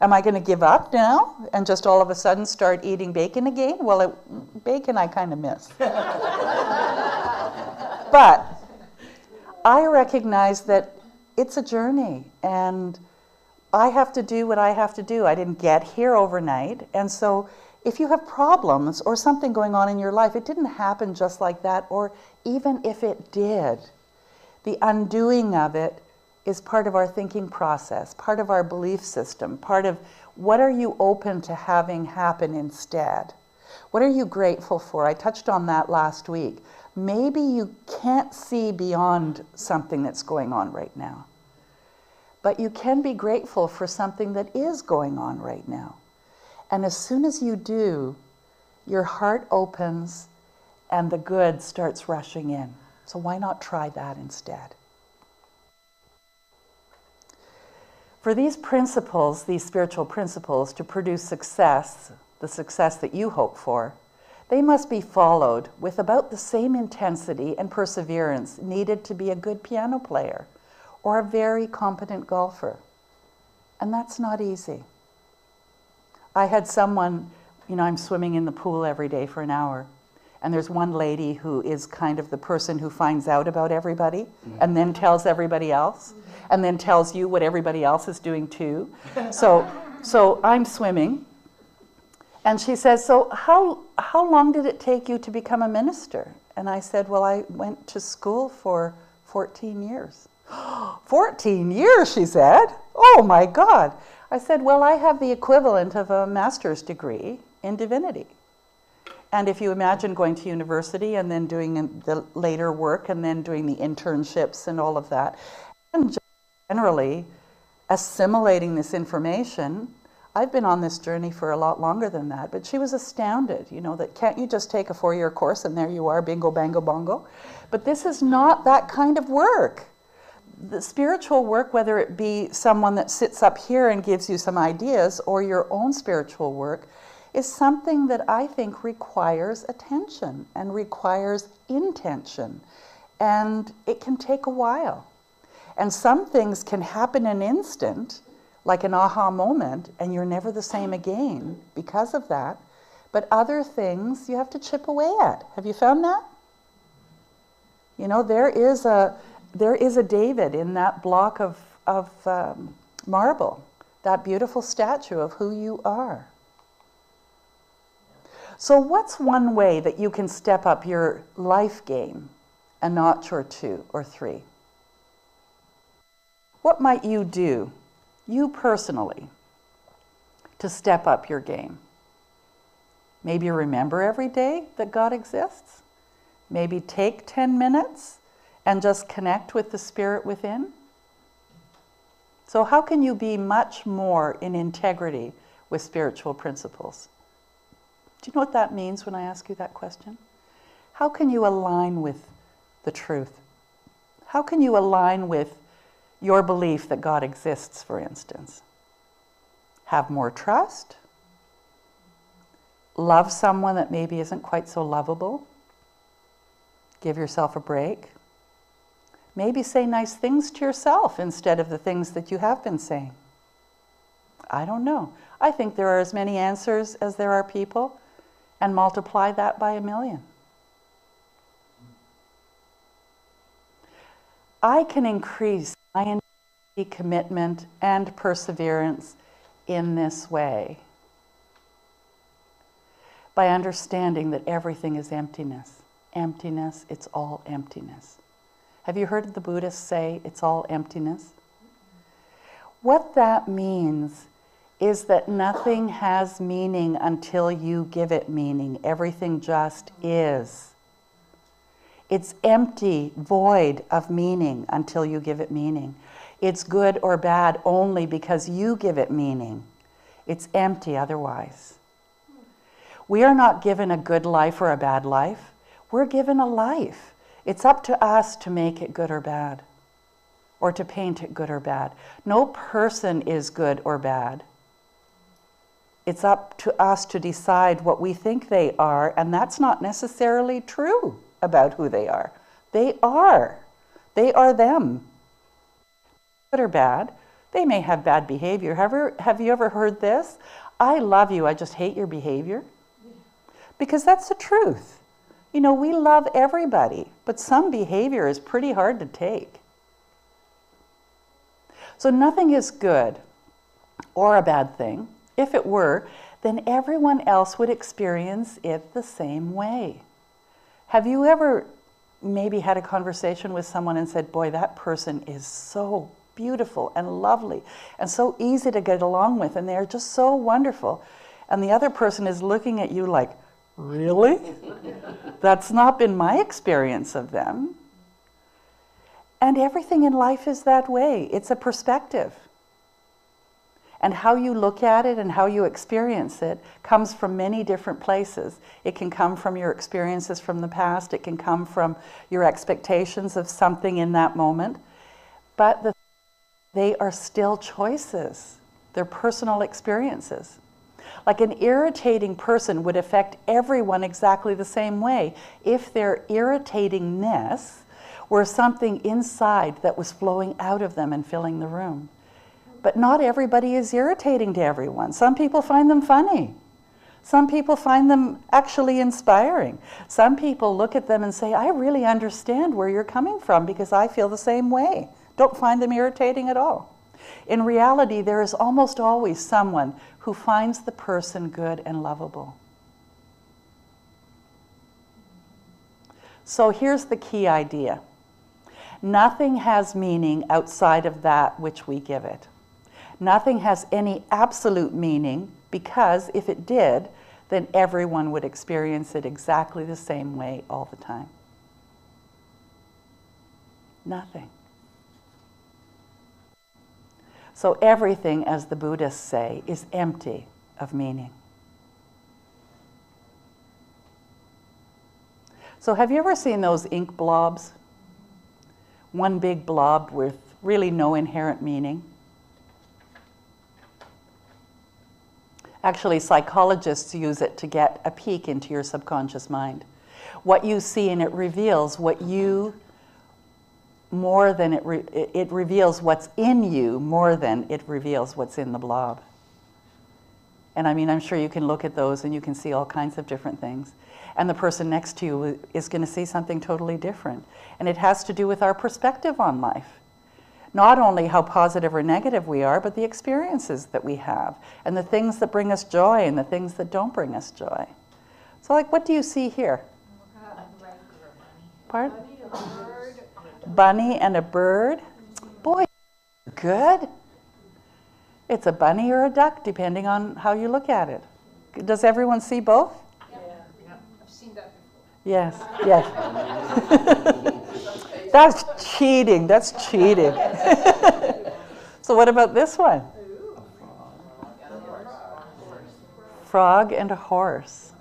Am I going to give up now and just all of a sudden start eating bacon again? Well, bacon I kind of miss. But I recognize that it's a journey and I have to do what I have to do. I didn't get here overnight. And so if you have problems or something going on in your life, it didn't happen just like that. Or even if it did, the undoing of it is part of our thinking process, part of our belief system, part of what are you open to having happen instead? What are you grateful for? I touched on that last week. Maybe you can't see beyond something that's going on right now, but you can be grateful for something that is going on right now. And as soon as you do, your heart opens and the good starts rushing in. So why not try that instead? For these principles, these spiritual principles, to produce success, the success that you hope for, they must be followed with about the same intensity and perseverance needed to be a good piano player or a very competent golfer. And that's not easy. I had someone, you know, I'm swimming in the pool every day for an hour, and there's one lady who is kind of the person who finds out about everybody and then tells everybody else and then tells you what everybody else is doing too. So I'm swimming. And she says, so how long did it take you to become a minister? And I said, well, I went to school for 14 years. 14 years, she said. Oh my God. I said, well, I have the equivalent of a master's degree in divinity. And if you imagine going to university and then doing the later work and then doing the internships and all of that, and generally assimilating this information, I've been on this journey for a lot longer than that, but she was astounded, you know, that can't you just take a 4-year course and there you are, bingo, bango, bongo? But this is not that kind of work. The spiritual work, whether it be someone that sits up here and gives you some ideas or your own spiritual work, is something that I think requires attention and requires intention. And it can take a while. And some things can happen in an instant, like an aha moment, and you're never the same again because of that. But other things you have to chip away at. Have you found that? You know, there is a David in that block of marble, that beautiful statue of who you are. So what's one way that you can step up your life game a notch or two or three? What might you do, you personally, to step up your game? Maybe remember every day that God exists. Maybe take 10 minutes and just connect with the Spirit within. So how can you be much more in integrity with spiritual principles? Do you know what that means when I ask you that question? How can you align with the truth? How can you align with your belief that God exists, for instance? Have more trust? Love someone that maybe isn't quite so lovable? Give yourself a break? Maybe say nice things to yourself instead of the things that you have been saying. I don't know. I think there are as many answers as there are people, and multiply that by 1,000,000. I can increase my commitment and perseverance in this way by understanding that everything is emptiness. Emptiness, it's all emptiness. Have you heard the Buddhists say it's all emptiness? What that means is that nothing has meaning until you give it meaning. Everything just is. It's empty, void of meaning until you give it meaning. It's good or bad only because you give it meaning. It's empty otherwise. We are not given a good life or a bad life. We're given a life. It's up to us to make it good or bad, or to paint it good or bad. No person is good or bad. It's up to us to decide what we think they are, and that's not necessarily true about who they are. They are. They are them. Good or bad. They may have bad behavior. Have you ever heard this? I love you, I just hate your behavior. Because that's the truth. You know, we love everybody, but some behavior is pretty hard to take. So nothing is good or a bad thing. If it were, then everyone else would experience it the same way. Have you ever maybe had a conversation with someone and said, boy, that person is so beautiful and lovely and so easy to get along with, and they're just so wonderful. And the other person is looking at you like, really? That's not been my experience of them. And everything in life is that way. It's a perspective. And how you look at it and how you experience it comes from many different places. It can come from your experiences from the past. It can come from your expectations of something in that moment. But they are still choices. They're personal experiences. Like an irritating person would affect everyone exactly the same way if their irritatingness were something inside that was flowing out of them and filling the room. But not everybody is irritating to everyone. Some people find them funny. Some people find them actually inspiring. Some people look at them and say, I really understand where you're coming from because I feel the same way. Don't find them irritating at all. In reality, there is almost always someone who finds the person good and lovable. So here's the key idea. Nothing has meaning outside of that which we give it. Nothing has any absolute meaning because if it did, then everyone would experience it exactly the same way all the time. Nothing. So everything, as the Buddhists say, is empty of meaning. So have you ever seen those ink blobs? One big blob with really no inherent meaning. Actually, psychologists use it to get a peek into your subconscious mind. What you see and it reveals what you, more than it reveals what's in you more than it reveals what's in the blob. And I mean, I'm sure you can look at those and you can see all kinds of different things. And the person next to you is going to see something totally different. And it has to do with our perspective on life. Not only how positive or negative we are, but the experiences that we have, and the things that bring us joy and the things that don't bring us joy. So like, what do you see here? Pardon? Bunny and a bird. Boy, good. It's a bunny or a duck, depending on how you look at it. Does everyone see both? Yeah. I've seen that before. Yes, yes. That's cheating, that's cheating. So what about this one? Frog and a horse.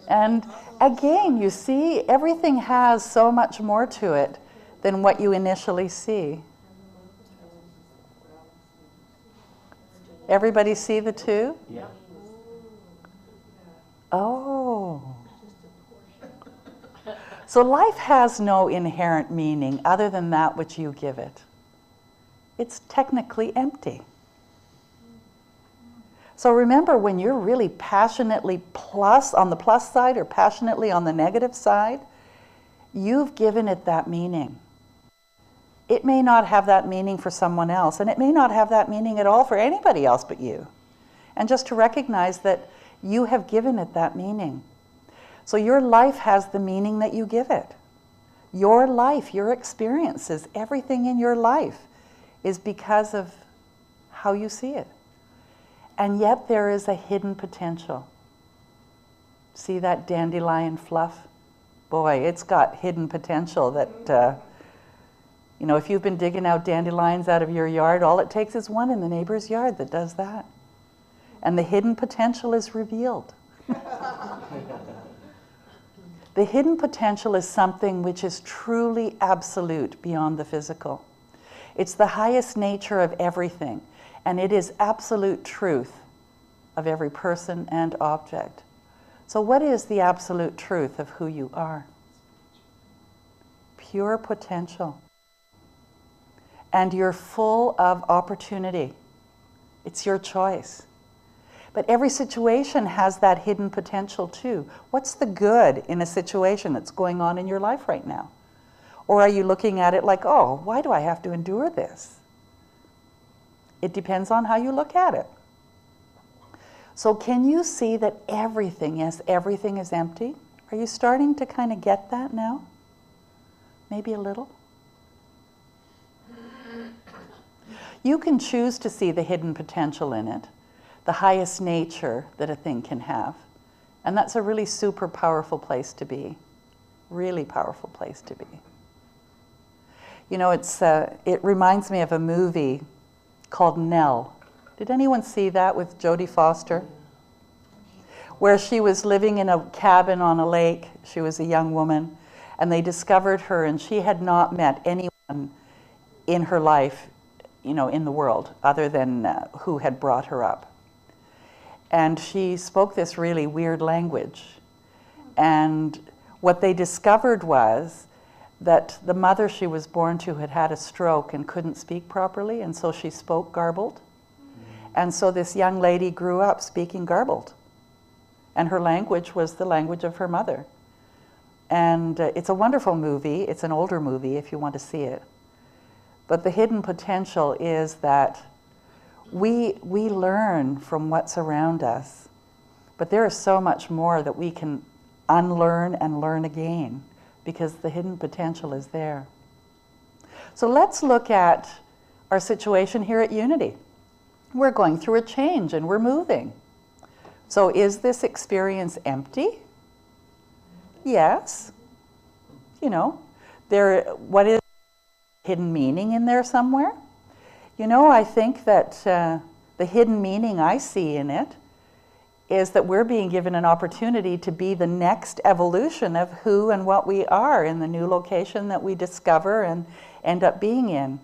And again, you see, everything has so much more to it than what you initially see. Everybody see the two? Yeah. Oh. So life has no inherent meaning other than that which you give it. It's technically empty. So remember, when you're really passionately on the plus side or passionately on the negative side, you've given it that meaning. It may not have that meaning for someone else, and it may not have that meaning at all for anybody else but you. And just to recognize that you have given it that meaning. So your life has the meaning that you give it. Your life, your experiences, everything in your life is because of how you see it. And yet there is a hidden potential. See that dandelion fluff? Boy, it's got hidden potential that, you know, if you've been digging out dandelions out of your yard, all it takes is one in the neighbor's yard that does that. And the hidden potential is revealed. The hidden potential is something which is truly absolute beyond the physical. It's the highest nature of everything, and it is absolute truth of every person and object. So what is the absolute truth of who you are? Pure potential. And you're full of opportunity. It's your choice. But every situation has that hidden potential too. What's the good in a situation that's going on in your life right now? Or are you looking at it like, oh, why do I have to endure this? It depends on how you look at it. So can you see that everything, yes, everything is empty? Are you starting to kind of get that now? Maybe a little? You can choose to see the hidden potential in it, the highest nature that a thing can have. And that's a really super powerful place to be. Really powerful place to be. You know, it reminds me of a movie called Nell. Did anyone see that with Jodie Foster? Where she was living in a cabin on a lake. She was a young woman. And they discovered her, and she had not met anyone in her life, you know, in the world, other than who had brought her up. And she spoke this really weird language. And what they discovered was that the mother she was born to had had a stroke and couldn't speak properly, and so she spoke garbled. And so this young lady grew up speaking garbled. And her language was the language of her mother. And it's a wonderful movie. It's an older movie if you want to see it. But the hidden potential is that we learn from what's around us. But there is so much more that we can unlearn and learn again, because the hidden potential is there. So let's look at our situation here at Unity. We're going through a change and we're moving. So is this experience empty? Yes. You know, what is hidden meaning in there somewhere? You know, I think that the hidden meaning I see in it is that we're being given an opportunity to be the next evolution of who and what we are in the new location that we discover and end up being in.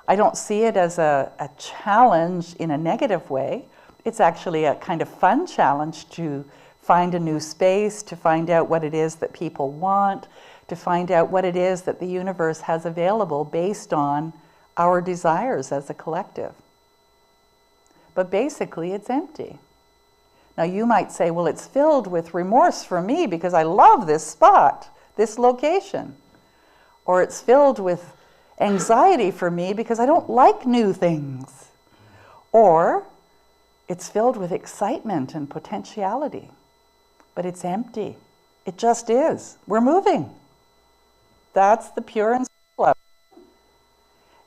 I don't see it as a challenge in a negative way. It's actually a kind of fun challenge to find a new space, to find out what it is that people want, to find out what it is that the universe has available based on our desires as a collective. but basically it's empty. Now you might say, well, it's filled with remorse for me because I love this spot, this location. Or it's filled with anxiety for me because I don't like new things. Or it's filled with excitement and potentiality, but it's empty. It just is. We're moving. That's the pure and simple of it.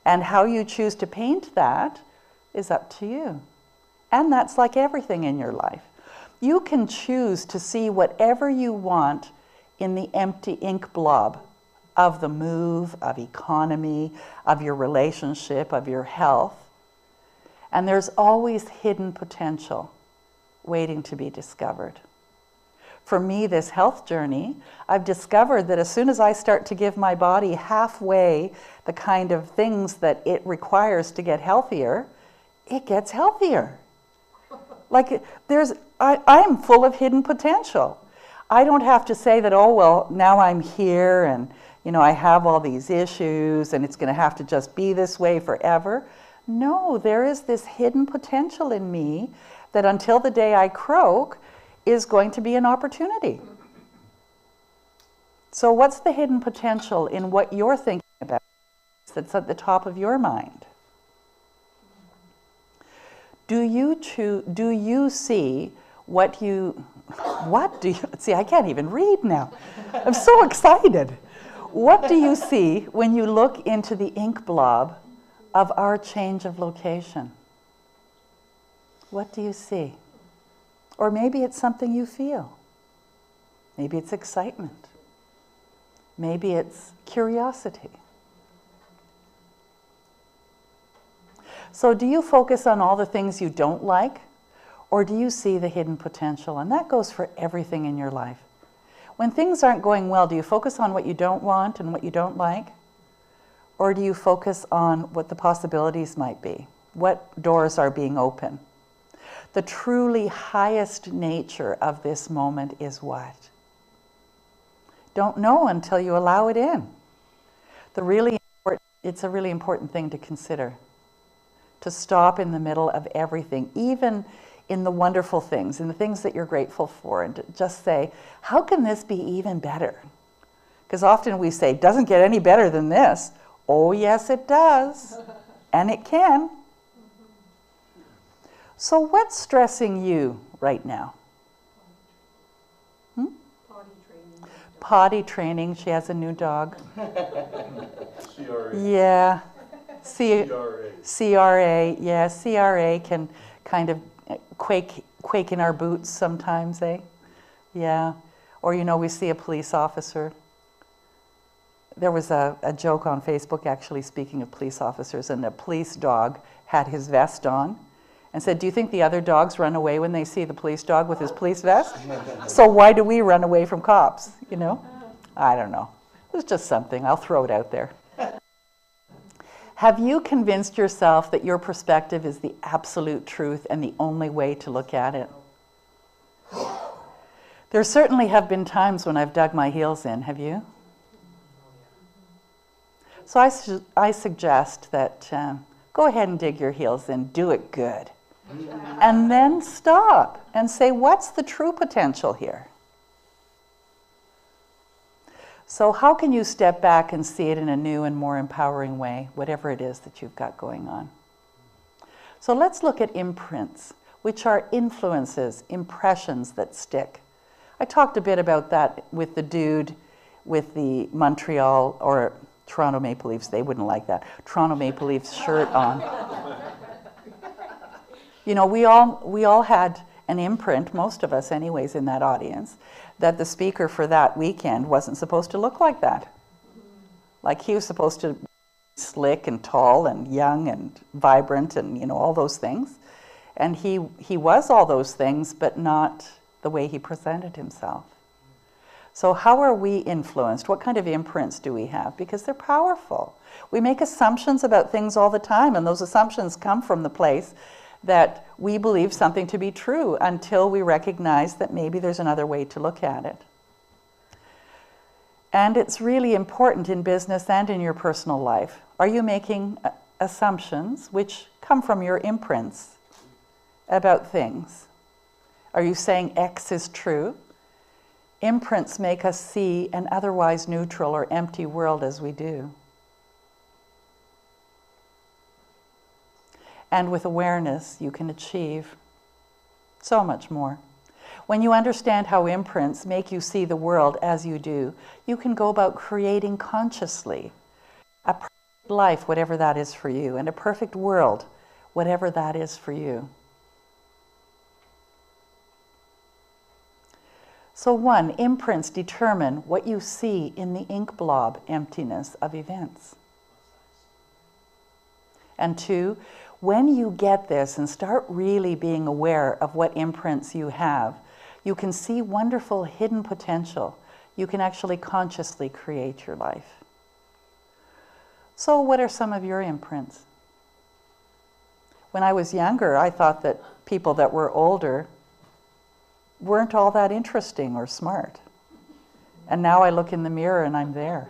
And how you choose to paint that is up to you. And that's like everything in your life. You can choose to see whatever you want in the empty ink blob of the move, of economy, of your relationship, of your health. And there's always hidden potential waiting to be discovered. For me, this health journey, I've discovered that as soon as I start to give my body halfway the kind of things that it requires to get healthier, it gets healthier. Like I'm full of hidden potential. I don't have to say that, oh, well, now I'm here and, you know, I have all these issues and it's going to have to just be this way forever. No, there is this hidden potential in me that until the day I croak is going to be an opportunity. So what's the hidden potential in what you're thinking about that's at the top of your mind? Do you see what do you, see, I can't even read now. I'm so excited. What do you see when you look into the ink blob of our change of location? What do you see? Or maybe it's something you feel. Maybe it's excitement. Maybe it's curiosity. So do you focus on all the things you don't like? Or do you see the hidden potential? And that goes for everything in your life. When things aren't going well, do you focus on what you don't want and what you don't like? Or do you focus on what the possibilities might be? What doors are being open? The truly highest nature of this moment is what? Don't know until you allow it in. It's a really important thing to consider. To stop in the middle of everything, even in the wonderful things, in the things that you're grateful for, and to just say, how can this be even better? Because often we say, doesn't get any better than this. Oh, yes, it does. And it can. So what's stressing you right now? Potty training. Potty training. She has a new dog. CRA. Yeah. CRA. CRA. Yeah, CRA can kind of quake in our boots sometimes, eh? Yeah. Or, you know, we see a police officer. There was a joke on Facebook, actually, speaking of police officers, and a police dog had his vest on and said, do you think the other dogs run away when they see the police dog with his police vest? So why do we run away from cops, you know? I don't know. It's just something. I'll throw it out there. Have you convinced yourself that your perspective is the absolute truth and the only way to look at it? There certainly have been times when I've dug my heels in. Have you? So I suggest that go ahead and dig your heels in. Do it good. And then stop and say, what's the true potential here? So how can you step back and see it in a new and more empowering way, whatever it is that you've got going on? So let's look at imprints, which are influences, impressions that stick. I talked a bit about that with the dude with the Montreal or Toronto Maple Leafs. They wouldn't like that. Toronto Maple Leafs shirt on. You know, we all had an imprint, most of us anyways in that audience, that the speaker for that weekend wasn't supposed to look like that. Like he was supposed to be slick and tall and young and vibrant and, you know, all those things. And he was all those things, but not the way he presented himself. So how are we influenced? What kind of imprints do we have? Because they're powerful. We make assumptions about things all the time, and those assumptions come from the place that we believe something to be true until we recognize that maybe there's another way to look at it. And it's really important in business and in your personal life. Are you making assumptions which come from your imprints? about things? Are you saying X is true? Imprints make us see an otherwise neutral or empty world as we do. And with awareness, you can achieve so much more. When you understand how imprints make you see the world as you do, you can go about creating consciously a perfect life, whatever that is for you, and a perfect world, whatever that is for you. So 1, imprints determine what you see in the ink blob emptiness of events. And 2, when you get this and start really being aware of what imprints you have, you can see wonderful hidden potential. You can actually consciously create your life. So what are some of your imprints? When I was younger, I thought that people that were older weren't all that interesting or smart. And now I look in the mirror and I'm there.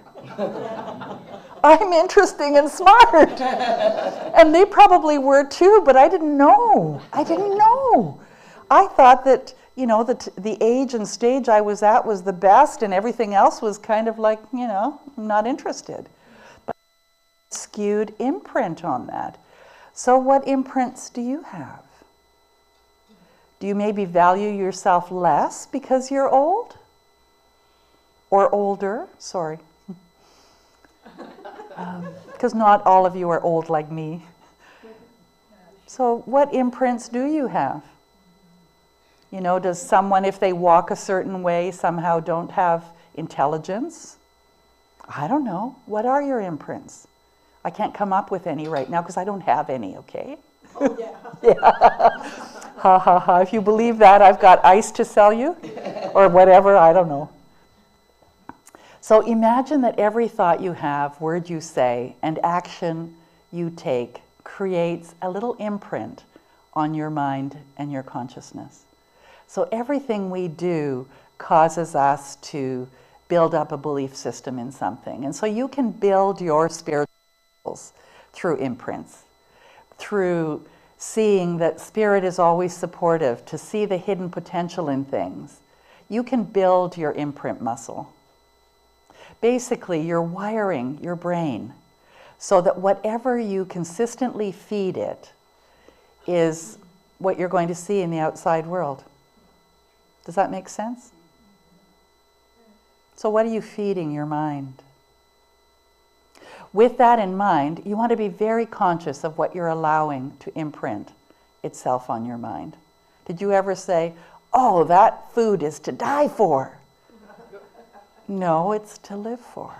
I'm interesting and smart. And they probably were too, but I didn't know. I thought that, the age and stage I was at was the best and everything else was kind of like, I'm not interested. But skewed imprint on that. So what imprints do you have? Do you maybe value yourself less because you're old? Or older, sorry. Because not all of you are old like me. So what imprints do you have? Does someone, if they walk a certain way, somehow don't have intelligence? I don't know. What are your imprints? I can't come up with any right now because I don't have any, okay? Oh, yeah. Yeah. Ha ha ha. If you believe that, I've got ice to sell you or whatever, I don't know. So imagine that every thought you have, word you say, and action you take creates a little imprint on your mind and your consciousness. So everything we do causes us to build up a belief system in something. And so you can build your spirituals through imprints, through seeing that spirit is always supportive, to see the hidden potential in things. You can build your imprint muscle. Basically, you're wiring your brain so that whatever you consistently feed it is what you're going to see in the outside world. Does that make sense? So what are you feeding your mind? With that in mind, you want to be very conscious of what you're allowing to imprint itself on your mind. Did you ever say, oh, that food is to die for? No, it's to live for.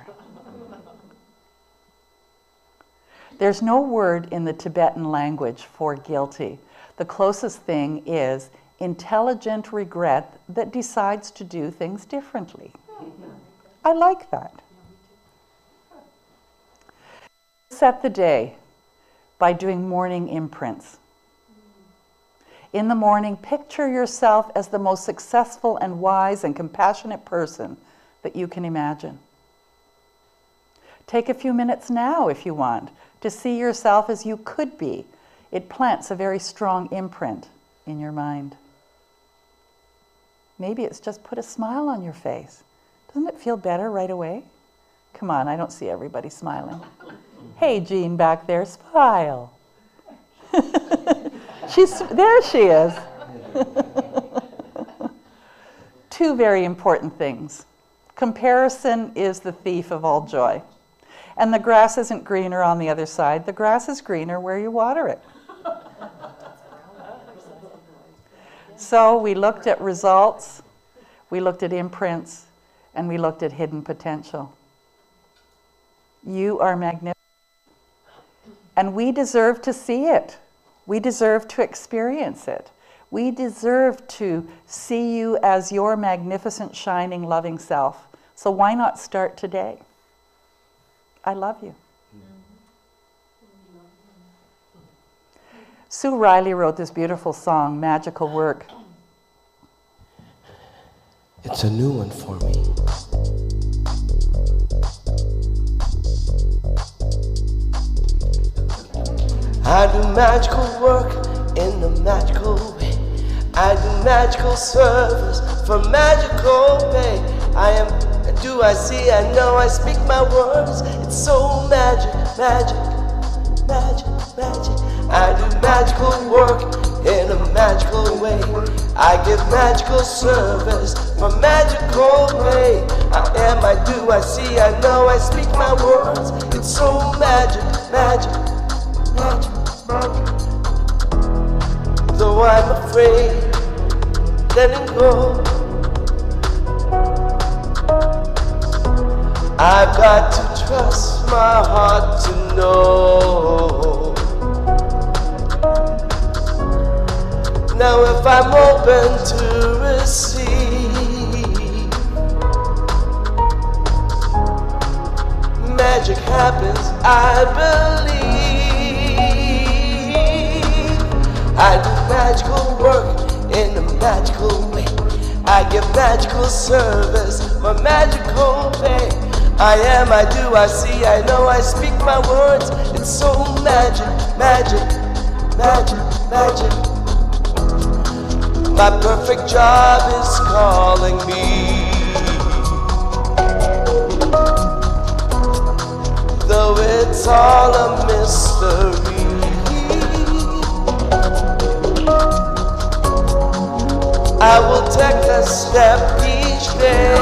There's no word in the Tibetan language for guilty. The closest thing is intelligent regret that decides to do things differently. I like that. Set the day by doing morning imprints. In the morning, picture yourself as the most successful and wise and compassionate person that you can imagine. Take a few minutes now, if you want, to see yourself as you could be. It plants a very strong imprint in your mind. Maybe it's just put a smile on your face. Doesn't it feel better right away? Come on, I don't see everybody smiling. Hey, Jean back there, smile. There she is. Two very important things. Comparison is the thief of all joy. And the grass isn't greener on the other side. The grass is greener where you water it. So we looked at results, we looked at imprints, and we looked at hidden potential. You are magnificent. And we deserve to see it. We deserve to experience it. We deserve to see you as your magnificent, shining, loving self. So why not start today? I love you. Sue Riley wrote this beautiful song, Magical Work. It's a new one for me. I do magical work in a magical way. I do magical service for magical pay. I am, do I see, I know, I speak my words. It's so magic, magic, magic, magic. I do magical work in a magical way. I give magical service for magical pay. I am, I do, I see, I know, I speak my words. It's so magic, magic, magic, magic. Though I'm afraid, letting go, I've got to trust my heart to know. Now if I'm open to receive, magic happens, I believe. I do magical work in a magical way. I give magical service for magical pay. I am, I do, I see, I know, I speak my words. It's so magic, magic, magic, magic. My perfect job is calling me. Though it's all a mystery, I will take a step each day.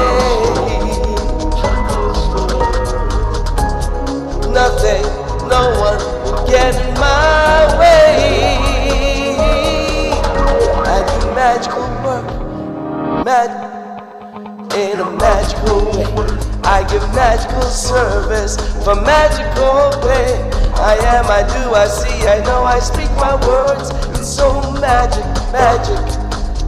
Nothing, no one will get in my way. I do magical work, in a magical way. I give magical service for magical pay. I am, I do, I see, I know, I speak my words. It's so magic, magic,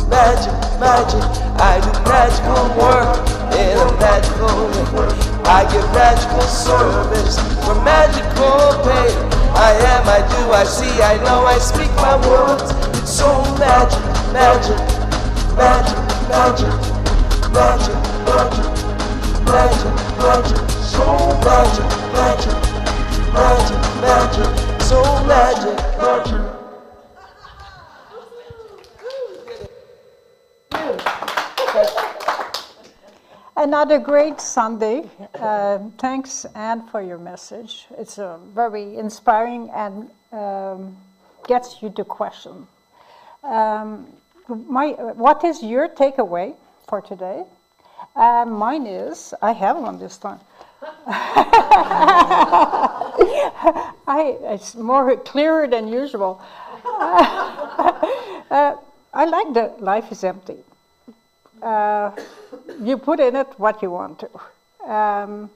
magic, magic. I do magical work in a magical way. I give magical service for magical pay. I am, I do, I see, I know, I speak my words. It's so magic, magic, magic, magic, magic, magic, magic, magic, so magic, magic, magic, magic, so magic, magic. Another great Sunday. Thanks, Anne, for your message. It's very inspiring and gets you to question. What is your takeaway for today? Mine is, I have one this time. It's more clearer than usual. I like that life is empty. You put in it what you want to. And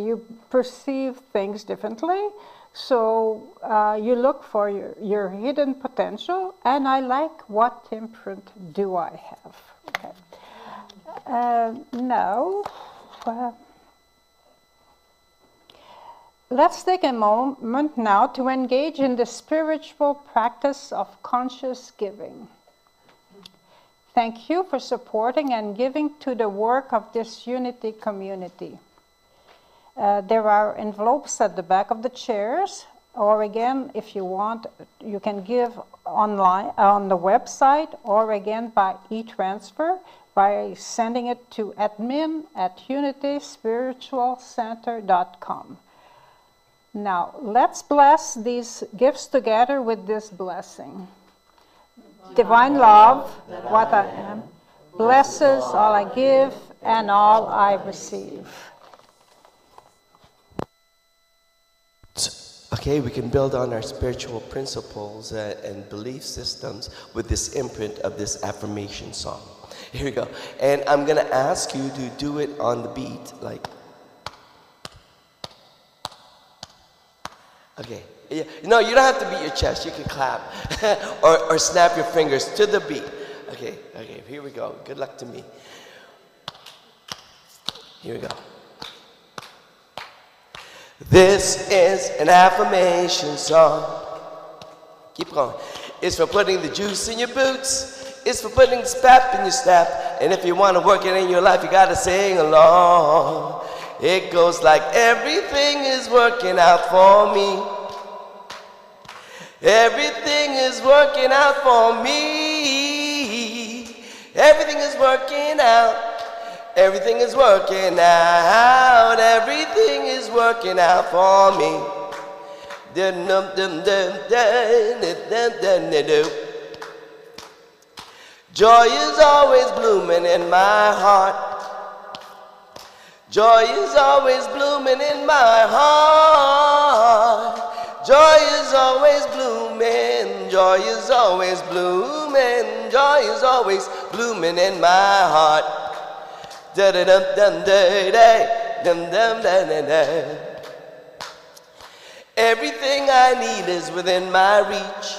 you perceive things differently. So you look for your hidden potential. And I like, what imprint do I have? Okay. Now, let's take a moment now to engage in the spiritual practice of conscious giving. Thank you for supporting and giving to the work of this Unity community. There are envelopes at the back of the chairs, or again, if you want, you can give online on the website, or again by e-transfer, by sending it to admin@unityspiritualcenter.com. Now, let's bless these gifts together with this blessing. Divine love, what I am, blesses all I give and all I receive. Okay, we can build on our spiritual principles and belief systems with this imprint of this affirmation song. Here we go. And I'm going to ask you to do it on the beat, like. Okay. Yeah. No, you don't have to beat your chest. You can clap or snap your fingers to the beat. Okay, here we go. Good luck to me. Here we go. This is an affirmation song. Keep going. It's for putting the juice in your boots. It's for putting the spap in your step. And if you want to work it in your life, you got to sing along. It goes like, everything is working out for me. Everything is working out for me. Everything is working out. Everything is working out. Everything is working out for me. Joy is always blooming in my heart. Joy is always blooming in my heart. Joy is always blooming. Joy is always blooming. Joy is always blooming in my heart. Da da dum dum da da dum dum da da da. Everything I need is within my reach.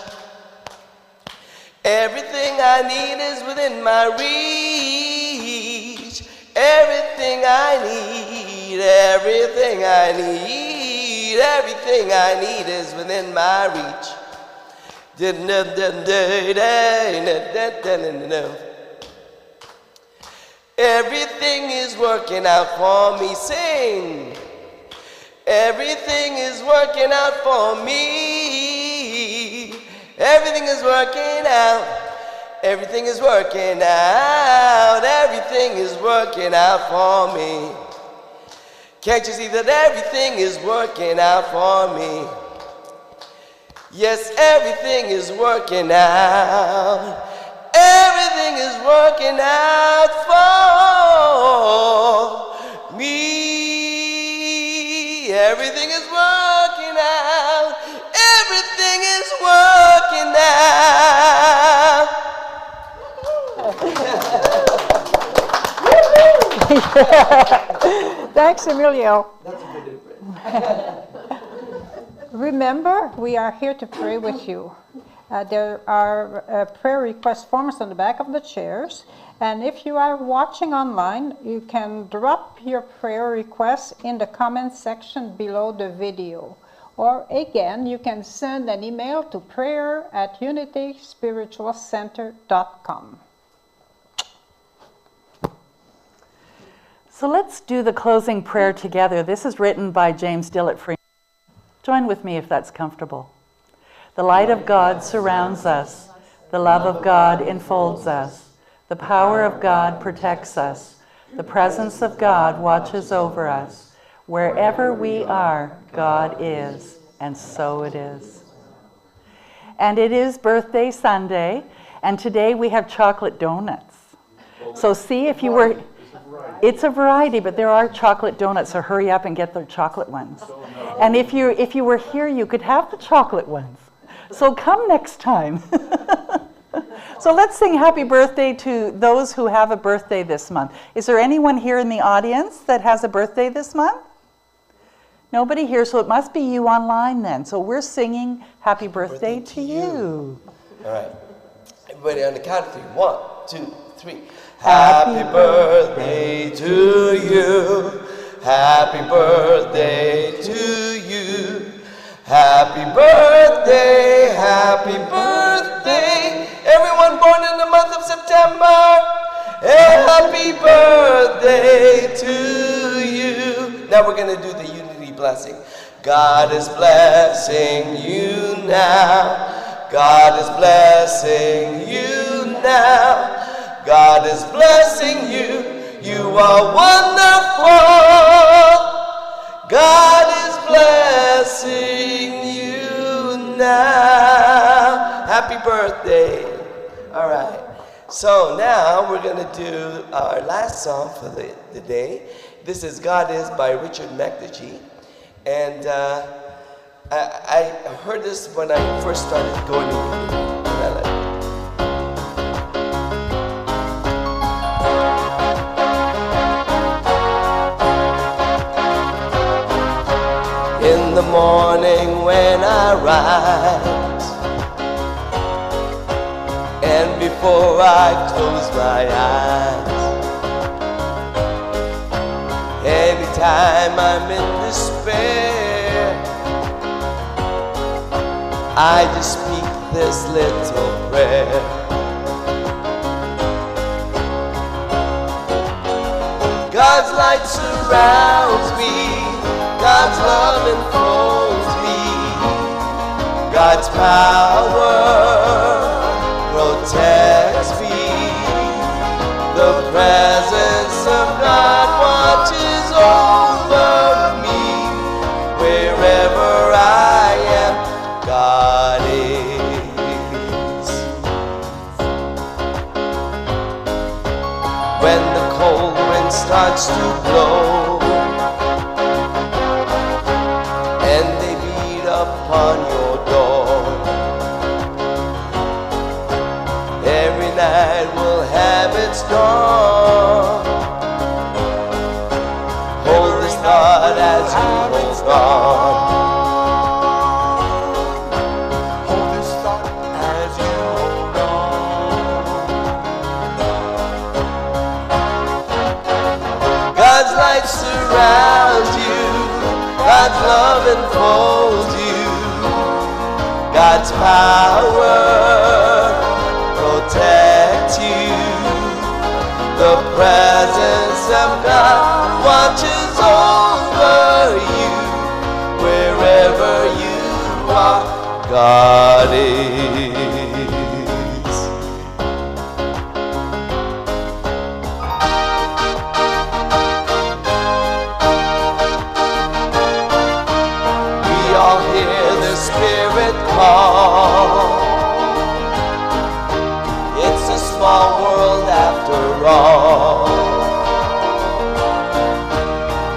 Everything I need is within my reach. Everything I need, everything I need, everything I need is within my reach. Everything is working out for me. Sing. Everything is working out for me. Everything is working out. Everything is working out. Everything is working out for me. Can't you see that everything is working out for me? Yes, everything is working out. Everything is working out for me. Everything is working out. Everything is working out. Thanks, Emilio. Remember, we are here to pray with you. There are prayer request forms on the back of the chairs. And if you are watching online, you can drop your prayer requests in the comment section below the video. Or again, you can send an email to prayer@unityspiritualcenter.com. So let's do the closing prayer together. This is written by James Dillett Freeman. Join with me if that's comfortable. The light of God surrounds us. The love of God enfolds us. The power of God protects us. The presence of God watches over us. Wherever we are, God is, and so it is. And it is birthday Sunday, and today we have chocolate donuts. So see if you were... It's a variety, but there are chocolate donuts, so hurry up and get the chocolate ones. And if you were here, you could have the chocolate ones. So come next time. So let's sing happy birthday to those who have a birthday this month. Is there anyone here in the audience that has a birthday this month? Nobody here, so it must be you online then. So we're singing happy birthday to you. All right. Everybody on the count of three. 1, 2, 3. Happy birthday to you. Happy birthday to you. Happy birthday, happy birthday. Everyone born in the month of September, happy birthday to you. Now we're going to do the unity blessing. God is blessing you now. God is blessing you now. God is blessing you. You are wonderful. God is blessing you now. Happy birthday. All right. So now we're going to do our last song for the day. This is God Is by Richard McDougall. And I heard this when I first started going to unity. In the morning when I rise, and before I close my eyes, anytime I'm in despair, I just speak this little prayer. God's light surrounds me. God's love enfolds me. God's power protects me. The presence of God watches over me. Wherever I am, God is. When the cold wind starts to blow and they beat upon your door, every night will have its dawn. Hold this thought as you hold on. Hold this thought as you hold on. God's light surrounds you. God's love enfolds you. God's power protects you. The presence of God watches over you. Wherever you are, God is. We all hear the Spirit call. It's a small world after all,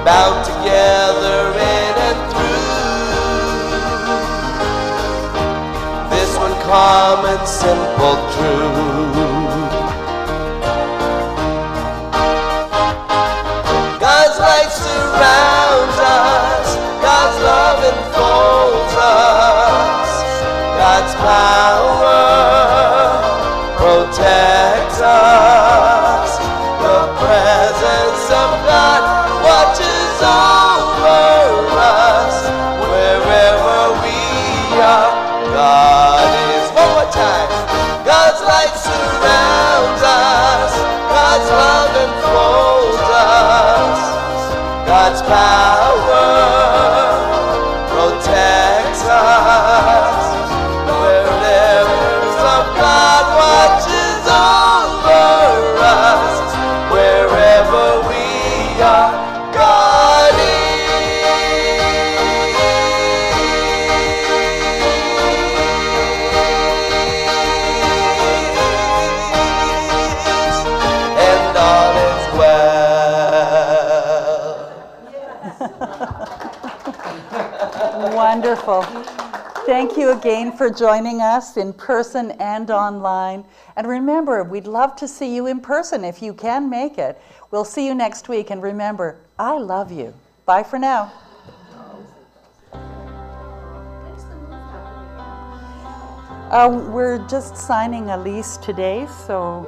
bound together in and through this one common simple truth. God's light surrounds us. God's love enfolds us. God's power protects us. The presence of God watches over us. Wherever we are, God is. One more time. God's light surrounds us. God's love enfolds us. God's power protects us. Wherever of God watches over us. Wherever we are, God is. And all is well. Wonderful. Thank you again for joining us in person and online. And remember, we'd love to see you in person if you can make it. We'll see you next week. And remember, I love you. Bye for now. We're just signing a lease today, so